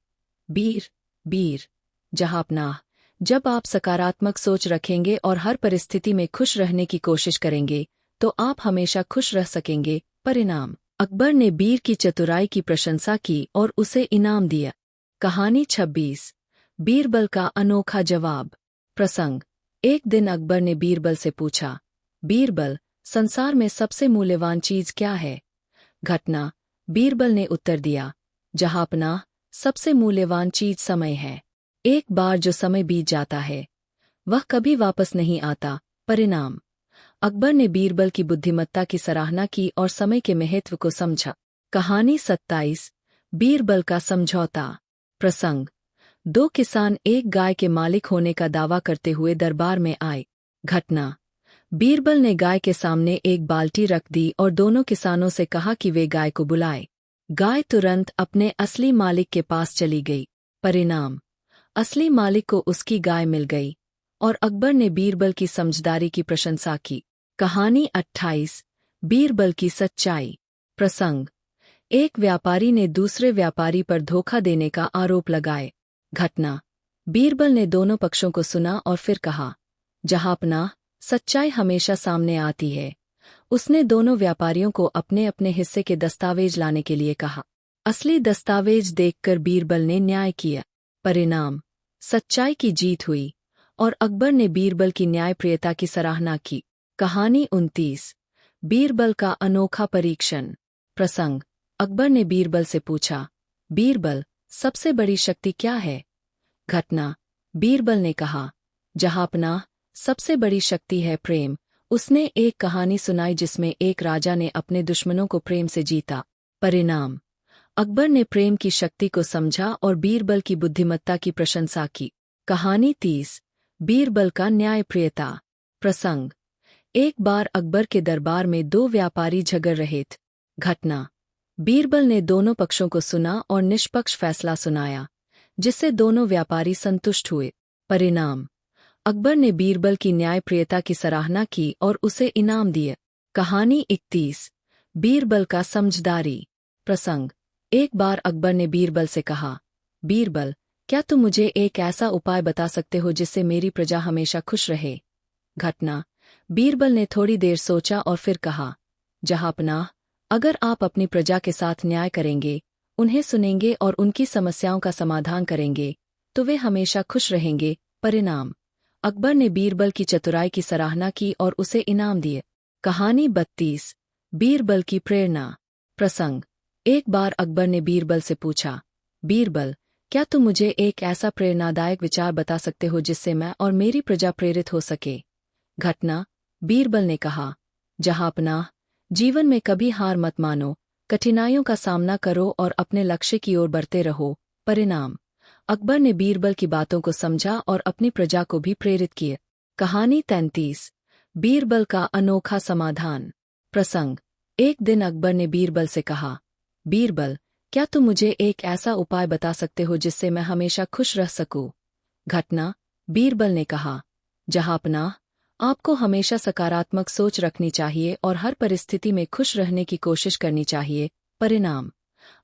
बीर, बीर, जहांपनाह, जब आप सकारात्मक सोच रखेंगे और हर परिस्थिति में खुश रहने की कोशिश करेंगे, तो आप हमेशा खुश रह सकेंगे। परिणाम, अकबर ने बीर की चतुराई की प्रशंसा की और उसे इनाम दिया। कहानी 26 बीरबल का अनोखा जवाब। प्रसंग, एक दिन अकबर ने बीरबल से पूछा, बीरबल, संसार में सबसे मूल्यवान चीज क्या है? घटना, बीरबल ने उत्तर दिया, जहांपनाह, सबसे मूल्यवान चीज समय है। एक बार जो समय बीत जाता है वह कभी वापस नहीं आता। परिणाम, अकबर ने बीरबल की बुद्धिमत्ता की सराहना की और समय के महत्व को समझा। कहानी 27 बीरबल का समझौता। प्रसंग, 2 किसान एक गाय के मालिक होने का दावा करते हुए दरबार में आए। घटना, बीरबल ने गाय के सामने एक बाल्टी रख दी और दोनों किसानों से कहा कि वे गाय को बुलाए। गाय तुरंत अपने असली मालिक के पास चली गई। परिणाम, असली मालिक को उसकी गाय मिल गई और अकबर ने बीरबल की समझदारी की प्रशंसा की। कहानी 28 बीरबल की सच्चाई। प्रसंग, एक व्यापारी ने दूसरे व्यापारी पर धोखा देने का आरोप लगाए। घटना, बीरबल ने दोनों पक्षों को सुना और फिर कहा, जहांपनाह, सच्चाई हमेशा सामने आती है। उसने दोनों व्यापारियों को अपने अपने हिस्से के दस्तावेज लाने के लिए कहा। असली दस्तावेज देखकर बीरबल ने न्याय किया। परिणाम, सच्चाई की जीत हुई और अकबर ने बीरबल की न्यायप्रियता की सराहना की। कहानी 29 बीरबल का अनोखा परीक्षण। प्रसंग, अकबर ने बीरबल से पूछा, बीरबल, सबसे बड़ी शक्ति क्या है? घटना, बीरबल ने कहा, जहांपनाह, सबसे बड़ी शक्ति है प्रेम। उसने एक कहानी सुनाई जिसमें एक राजा ने अपने दुश्मनों को प्रेम से जीता। परिणाम, अकबर ने प्रेम की शक्ति को समझा और बीरबल की बुद्धिमत्ता की प्रशंसा की। कहानी 30 बीरबल का न्यायप्रियता। प्रसंग। एक बार अकबर के दरबार में दो व्यापारी झगड़ रहे थे। घटना। बीरबल ने दोनों पक्षों को सुना और निष्पक्ष फैसला सुनाया, जिससे दोनों व्यापारी संतुष्ट हुए। परिणाम। अकबर ने बीरबल की न्यायप्रियता की सराहना की और उसे इनाम दिए। कहानी 31 बीरबल का समझदारी। प्रसंग। एक बार अकबर ने बीरबल से कहा, बीरबल, क्या तुम मुझे एक ऐसा उपाय बता सकते हो जिससे मेरी प्रजा हमेशा खुश रहे? घटना। बीरबल ने थोड़ी देर सोचा और फिर कहा, जहांपनाह, अगर आप अपनी प्रजा के साथ न्याय करेंगे, उन्हें सुनेंगे और उनकी समस्याओं का समाधान करेंगे, तो वे हमेशा खुश रहेंगे। परिणाम। अकबर ने बीरबल की चतुराई की सराहना की और उसे इनाम दिए। कहानी 32 बीरबल की प्रेरणा। प्रसंग। एक बार अकबर ने बीरबल से पूछा, बीरबल, क्या तुम मुझे एक ऐसा प्रेरणादायक विचार बता सकते हो जिससे मैं और मेरी प्रजा प्रेरित हो सके? घटना। बीरबल ने कहा, जहांपनाह, जीवन में कभी हार मत मानो, कठिनाइयों का सामना करो और अपने लक्ष्य की ओर बढ़ते रहो। परिणाम। अकबर ने बीरबल की बातों को समझा और अपनी प्रजा को भी प्रेरित किया। कहानी 33 बीरबल का अनोखा समाधान। प्रसंग। एक दिन अकबर ने बीरबल से कहा, बीरबल, क्या तुम मुझे एक ऐसा उपाय बता सकते हो जिससे मैं हमेशा खुश रह सकूं? घटना। बीरबल ने कहा, जहांपनाह, आपको हमेशा सकारात्मक सोच रखनी चाहिए और हर परिस्थिति में खुश रहने की कोशिश करनी चाहिए। परिणाम।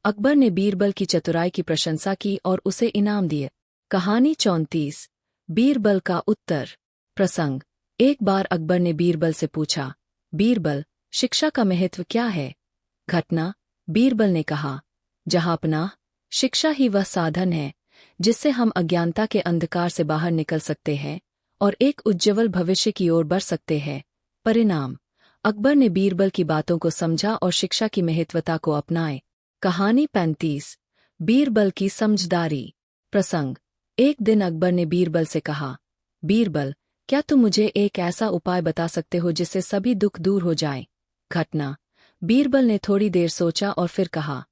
अकबर ने बीरबल की चतुराई की प्रशंसा की और उसे इनाम दिए। कहानी 34 बीरबल का उत्तर। प्रसंग। एक बार अकबर ने बीरबल से पूछा, बीरबल, शिक्षा का महत्व क्या है? घटना। बीरबल ने कहा, जहांपनाह, शिक्षा ही वह साधन है जिससे हम अज्ञानता के अंधकार से बाहर निकल सकते हैं और एक उज्ज्वल भविष्य की ओर बढ़ सकते हैं। परिणाम। अकबर ने बीरबल की बातों को समझा और शिक्षा की महत्वता को अपनाए। कहानी 35 बीरबल की समझदारी। प्रसंग। एक दिन अकबर ने बीरबल से कहा, बीरबल, क्या तुम मुझे एक ऐसा उपाय बता सकते हो जिससे सभी दुख दूर हो जाएं? घटना। बीरबल ने थोड़ी देर सोचा और फिर कहा,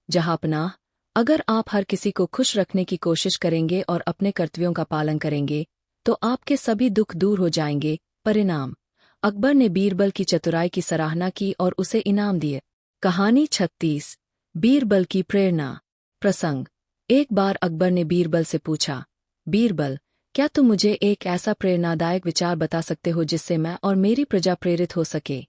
जहांपनाह, अगर आप हर किसी को खुश रखने की कोशिश करेंगे और अपने कर्तव्यों का पालन करेंगे, तो आपके सभी दुख दूर हो जाएंगे। परिणाम। अकबर ने बीरबल की चतुराई की सराहना की और उसे इनाम दिए। कहानी 36 बीरबल की प्रेरणा। प्रसंग। एक बार अकबर ने बीरबल से पूछा, बीरबल, क्या तुम मुझे एक ऐसा प्रेरणादायक विचार बता सकते हो जिससे मैं और मेरी प्रजा प्रेरित हो सके?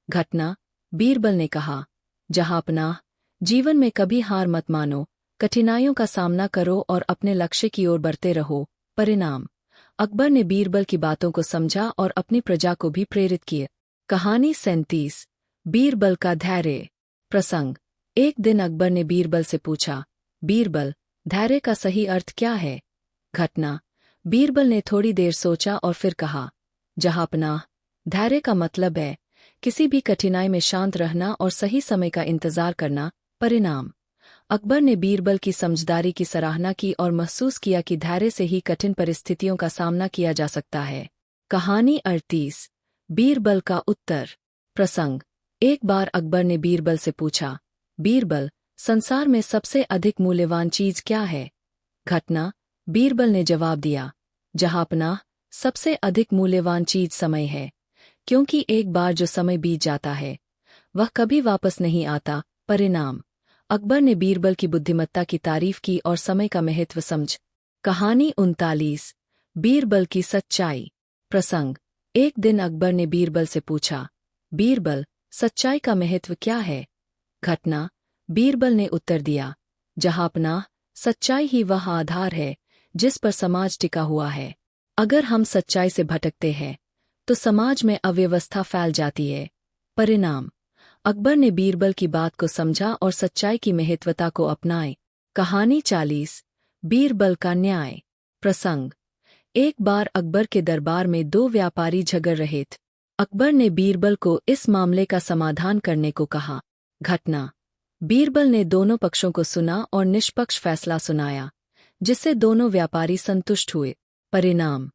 घटना। बीरबल ने कहा, जहांपनाह, जीवन में कभी हार मत मानो, कठिनाइयों का सामना करो और अपने लक्ष्य की ओर बढ़ते रहो। परिणाम। अकबर ने बीरबल की बातों को समझा और अपनी प्रजा को भी प्रेरित किया। कहानी 37 बीरबल का धैर्य। प्रसंग। एक दिन अकबर ने बीरबल से पूछा, बीरबल, धैर्य का सही अर्थ क्या है? घटना। बीरबल ने थोड़ी देर सोचा और फिर कहा, जहांपनाह, धैर्य का मतलब है किसी भी कठिनाई में शांत रहना और सही समय का इंतजार करना। परिणाम। अकबर ने बीरबल की समझदारी की सराहना की और महसूस किया कि धैर्य से ही कठिन परिस्थितियों का सामना किया जा सकता है। कहानी 38 बीरबल का उत्तर। प्रसंग। एक बार अकबर ने बीरबल से पूछा, बीरबल, संसार में सबसे अधिक मूल्यवान चीज क्या है? घटना। बीरबल ने जवाब दिया, जहांपनाह, सबसे अधिक मूल्यवान चीज समय है, क्योंकि एक बार जो समय बीत जाता है वह कभी वापस नहीं आता। परिणाम। अकबर ने बीरबल की बुद्धिमत्ता की तारीफ की और समय का महत्व समझ। कहानी 39 बीरबल की सच्चाई। प्रसंग। एक दिन अकबर ने बीरबल से पूछा, बीरबल, सच्चाई का महत्व क्या है? घटना। बीरबल ने उत्तर दिया, जहांपनाह, सच्चाई ही वह आधार है जिस पर समाज टिका हुआ है। अगर हम सच्चाई से भटकते हैं तो समाज में अव्यवस्था फैल जाती है। परिणाम। अकबर ने बीरबल की बात को समझा और सच्चाई की महत्वता को अपनाए। कहानी 40 बीरबल का न्याय। प्रसंग। एक बार अकबर के दरबार में दो व्यापारी झगड़ रहे थे। अकबर ने बीरबल को इस मामले का समाधान करने को कहा। घटना। बीरबल ने दोनों पक्षों को सुना और निष्पक्ष फैसला सुनाया, जिससे दोनों व्यापारी संतुष्ट हुए। परिणाम।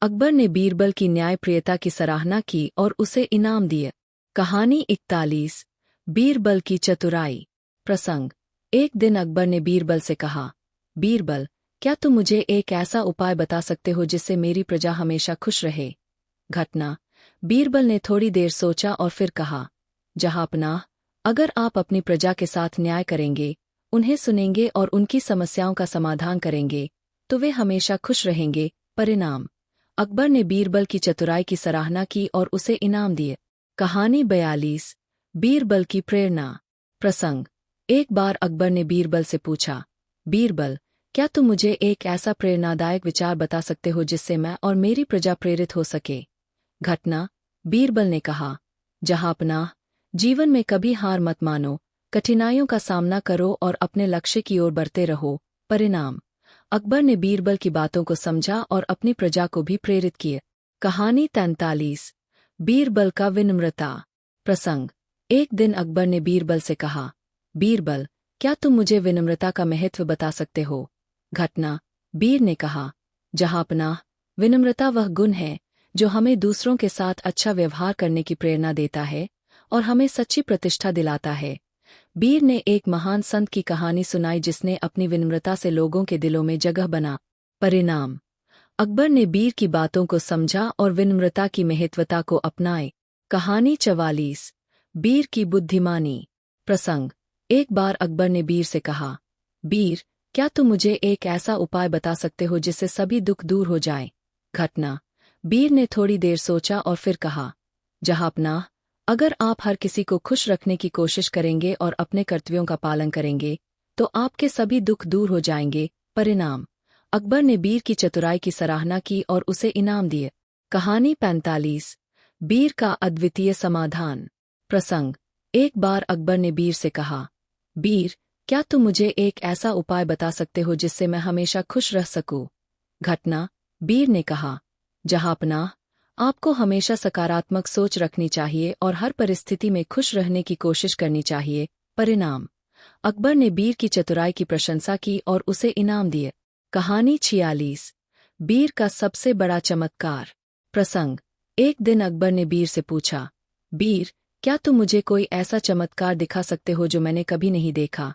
अकबर ने बीरबल की न्यायप्रियता की सराहना की और उसे इनाम दिए। कहानी 41 बीरबल की चतुराई। प्रसंग। एक दिन अकबर ने बीरबल से कहा, बीरबल, क्या तुम मुझे एक ऐसा उपाय बता सकते हो जिससे मेरी प्रजा हमेशा खुश रहे? घटना। बीरबल ने थोड़ी देर सोचा और फिर कहा, जहांपनाह, अगर आप अपनी प्रजा के साथ न्याय करेंगे, उन्हें सुनेंगे और उनकी समस्याओं का समाधान करेंगे, तो वे हमेशा खुश रहेंगे। परिणाम। अकबर ने बीरबल की चतुराई की सराहना की और उसे इनाम दिए। कहानी 42। बीरबल की प्रेरणा। प्रसंग। एक बार अकबर ने बीरबल से पूछा, बीरबल, क्या तुम मुझे एक ऐसा प्रेरणादायक विचार बता सकते हो जिससे मैं और मेरी प्रजा प्रेरित हो सके? घटना। बीरबल ने कहा, जहांपनाह, जीवन में कभी हार मत मानो, कठिनाइयों का सामना करो और अपने लक्ष्य की ओर बढ़ते रहो। परिणाम। अकबर ने बीरबल की बातों को समझा और अपनी प्रजा को भी प्रेरित किया। कहानी 43। बीरबल का विनम्रता। प्रसंग। एक दिन अकबर ने बीरबल से कहा, बीरबल, क्या तुम मुझे विनम्रता का महत्व बता सकते हो? घटना। बीर ने कहा, जहांपनाह, विनम्रता वह गुण है जो हमें दूसरों के साथ अच्छा व्यवहार करने की प्रेरणा देता है और हमें सच्ची प्रतिष्ठा दिलाता है। बीर ने एक महान संत की कहानी सुनाई जिसने अपनी विनम्रता से लोगों के दिलों में जगह बना। परिणाम। अकबर ने बीर की बातों को समझा और विनम्रता की महत्वता को अपनाए। कहानी 44। बीर की बुद्धिमानी। प्रसंग। एक बार अकबर ने बीर से कहा, बीर, क्या तुम मुझे एक ऐसा उपाय बता सकते हो जिससे सभी दुख दूर हो जाए? घटना। बीर ने थोड़ी देर सोचा और फिर कहा, जहांपनाह, अगर आप हर किसी को खुश रखने की कोशिश करेंगे और अपने कर्तव्यों का पालन करेंगे, तो आपके सभी दुख दूर हो जाएंगे। परिणाम। अकबर ने बीर की चतुराई की सराहना की और उसे इनाम दिए। कहानी 45। बीर का अद्वितीय समाधान। प्रसंग। एक बार अकबर ने बीर से कहा, बीर, क्या तुम मुझे एक ऐसा उपाय बता सकते हो जिससे मैं हमेशा खुश रह सकूं? घटना। बीर ने कहा, जहांपनाह, आपको हमेशा सकारात्मक सोच रखनी चाहिए और हर परिस्थिति में खुश रहने की कोशिश करनी चाहिए। परिणाम। अकबर ने बीर की चतुराई की प्रशंसा की और उसे इनाम दिए। कहानी 46। बीर का सबसे बड़ा चमत्कार। प्रसंग। एक दिन अकबर ने बीर से पूछा, बीर, क्या तुम मुझे कोई ऐसा चमत्कार दिखा सकते हो जो मैंने कभी नहीं देखा?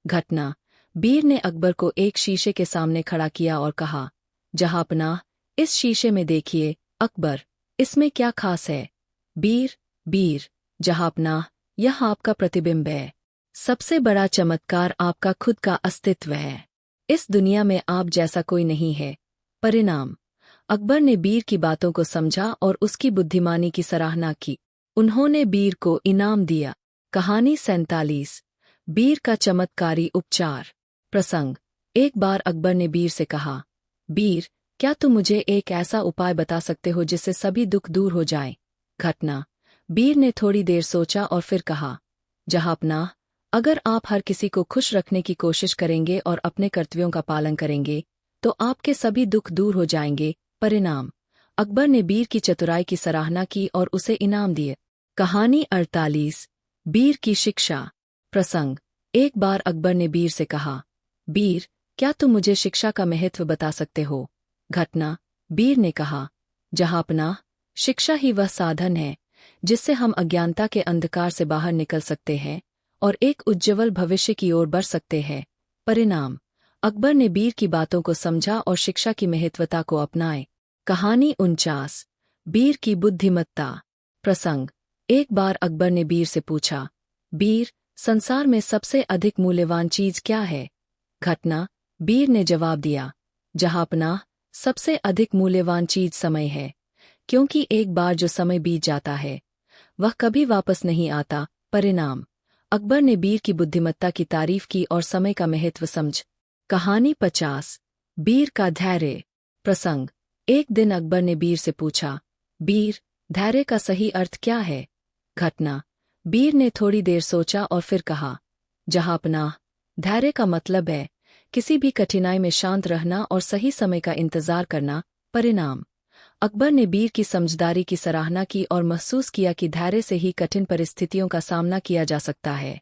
घटना। बीर ने अकबर को एक शीशे के सामने खड़ा किया और कहा, जहांपनाह, इस शीशे में देखिए। अकबर, इसमें क्या खास है? बीर, जहांपनाह, यह आपका प्रतिबिंब है। सबसे बड़ा चमत्कार आपका खुद का अस्तित्व है। इस दुनिया में आप जैसा कोई नहीं है। परिणाम। अकबर ने बीर की बातों को समझा और उसकी बुद्धिमानी की सराहना की। उन्होंने बीर को इनाम दिया। कहानी 47। बीर का चमत्कारी उपचार। प्रसंग। एक बार अकबर ने बीर से कहा, बीर, क्या तुम मुझे एक ऐसा उपाय बता सकते हो जिससे सभी दुख दूर हो जाएं? घटना। बीर ने थोड़ी देर सोचा और फिर कहा, जहांपनाह, अगर आप हर किसी को खुश रखने की कोशिश करेंगे और अपने कर्तव्यों का पालन करेंगे, तो आपके सभी दुख दूर हो जाएंगे। परिणाम। अकबर ने बीर की चतुराई की सराहना की और उसे इनाम दिए। कहानी 48। बीर की शिक्षा। प्रसंग। एक बार अकबर ने बीर से कहा, बीर, क्या तुम मुझे शिक्षा का महत्व बता सकते हो? घटना। बीर ने कहा, जहांपनाह, शिक्षा ही वह साधन है जिससे हम अज्ञानता के अंधकार से बाहर निकल सकते हैं और एक उज्ज्वल भविष्य की ओर बढ़ सकते हैं। परिणाम। अकबर ने बीर की बातों को समझा और शिक्षा की महत्वता को अपनाए। कहानी 49। बीर की बुद्धिमत्ता। प्रसंग। एक बार अकबर ने बीर से पूछा, बीर, संसार में सबसे अधिक मूल्यवान चीज क्या है? घटना। बीर ने जवाब दिया, जहांपनाह, सबसे अधिक मूल्यवान चीज समय है, क्योंकि एक बार जो समय बीत जाता है वह कभी वापस नहीं आता। परिणाम। अकबर ने बीर की बुद्धिमत्ता की तारीफ की और समय का महत्व समझ। कहानी 50। बीर का धैर्य। प्रसंग। एक दिन अकबर ने बीर से पूछा, बीर, धैर्य का सही अर्थ क्या है? घटना। बीर ने थोड़ी देर सोचा और फिर कहा, जहांपनाह, धैर्य का मतलब है किसी भी कठिनाई में शांत रहना और सही समय का इंतजार करना। परिणाम। अकबर ने बीर की समझदारी की सराहना की और महसूस किया कि धैर्य से ही कठिन परिस्थितियों का सामना किया जा सकता है।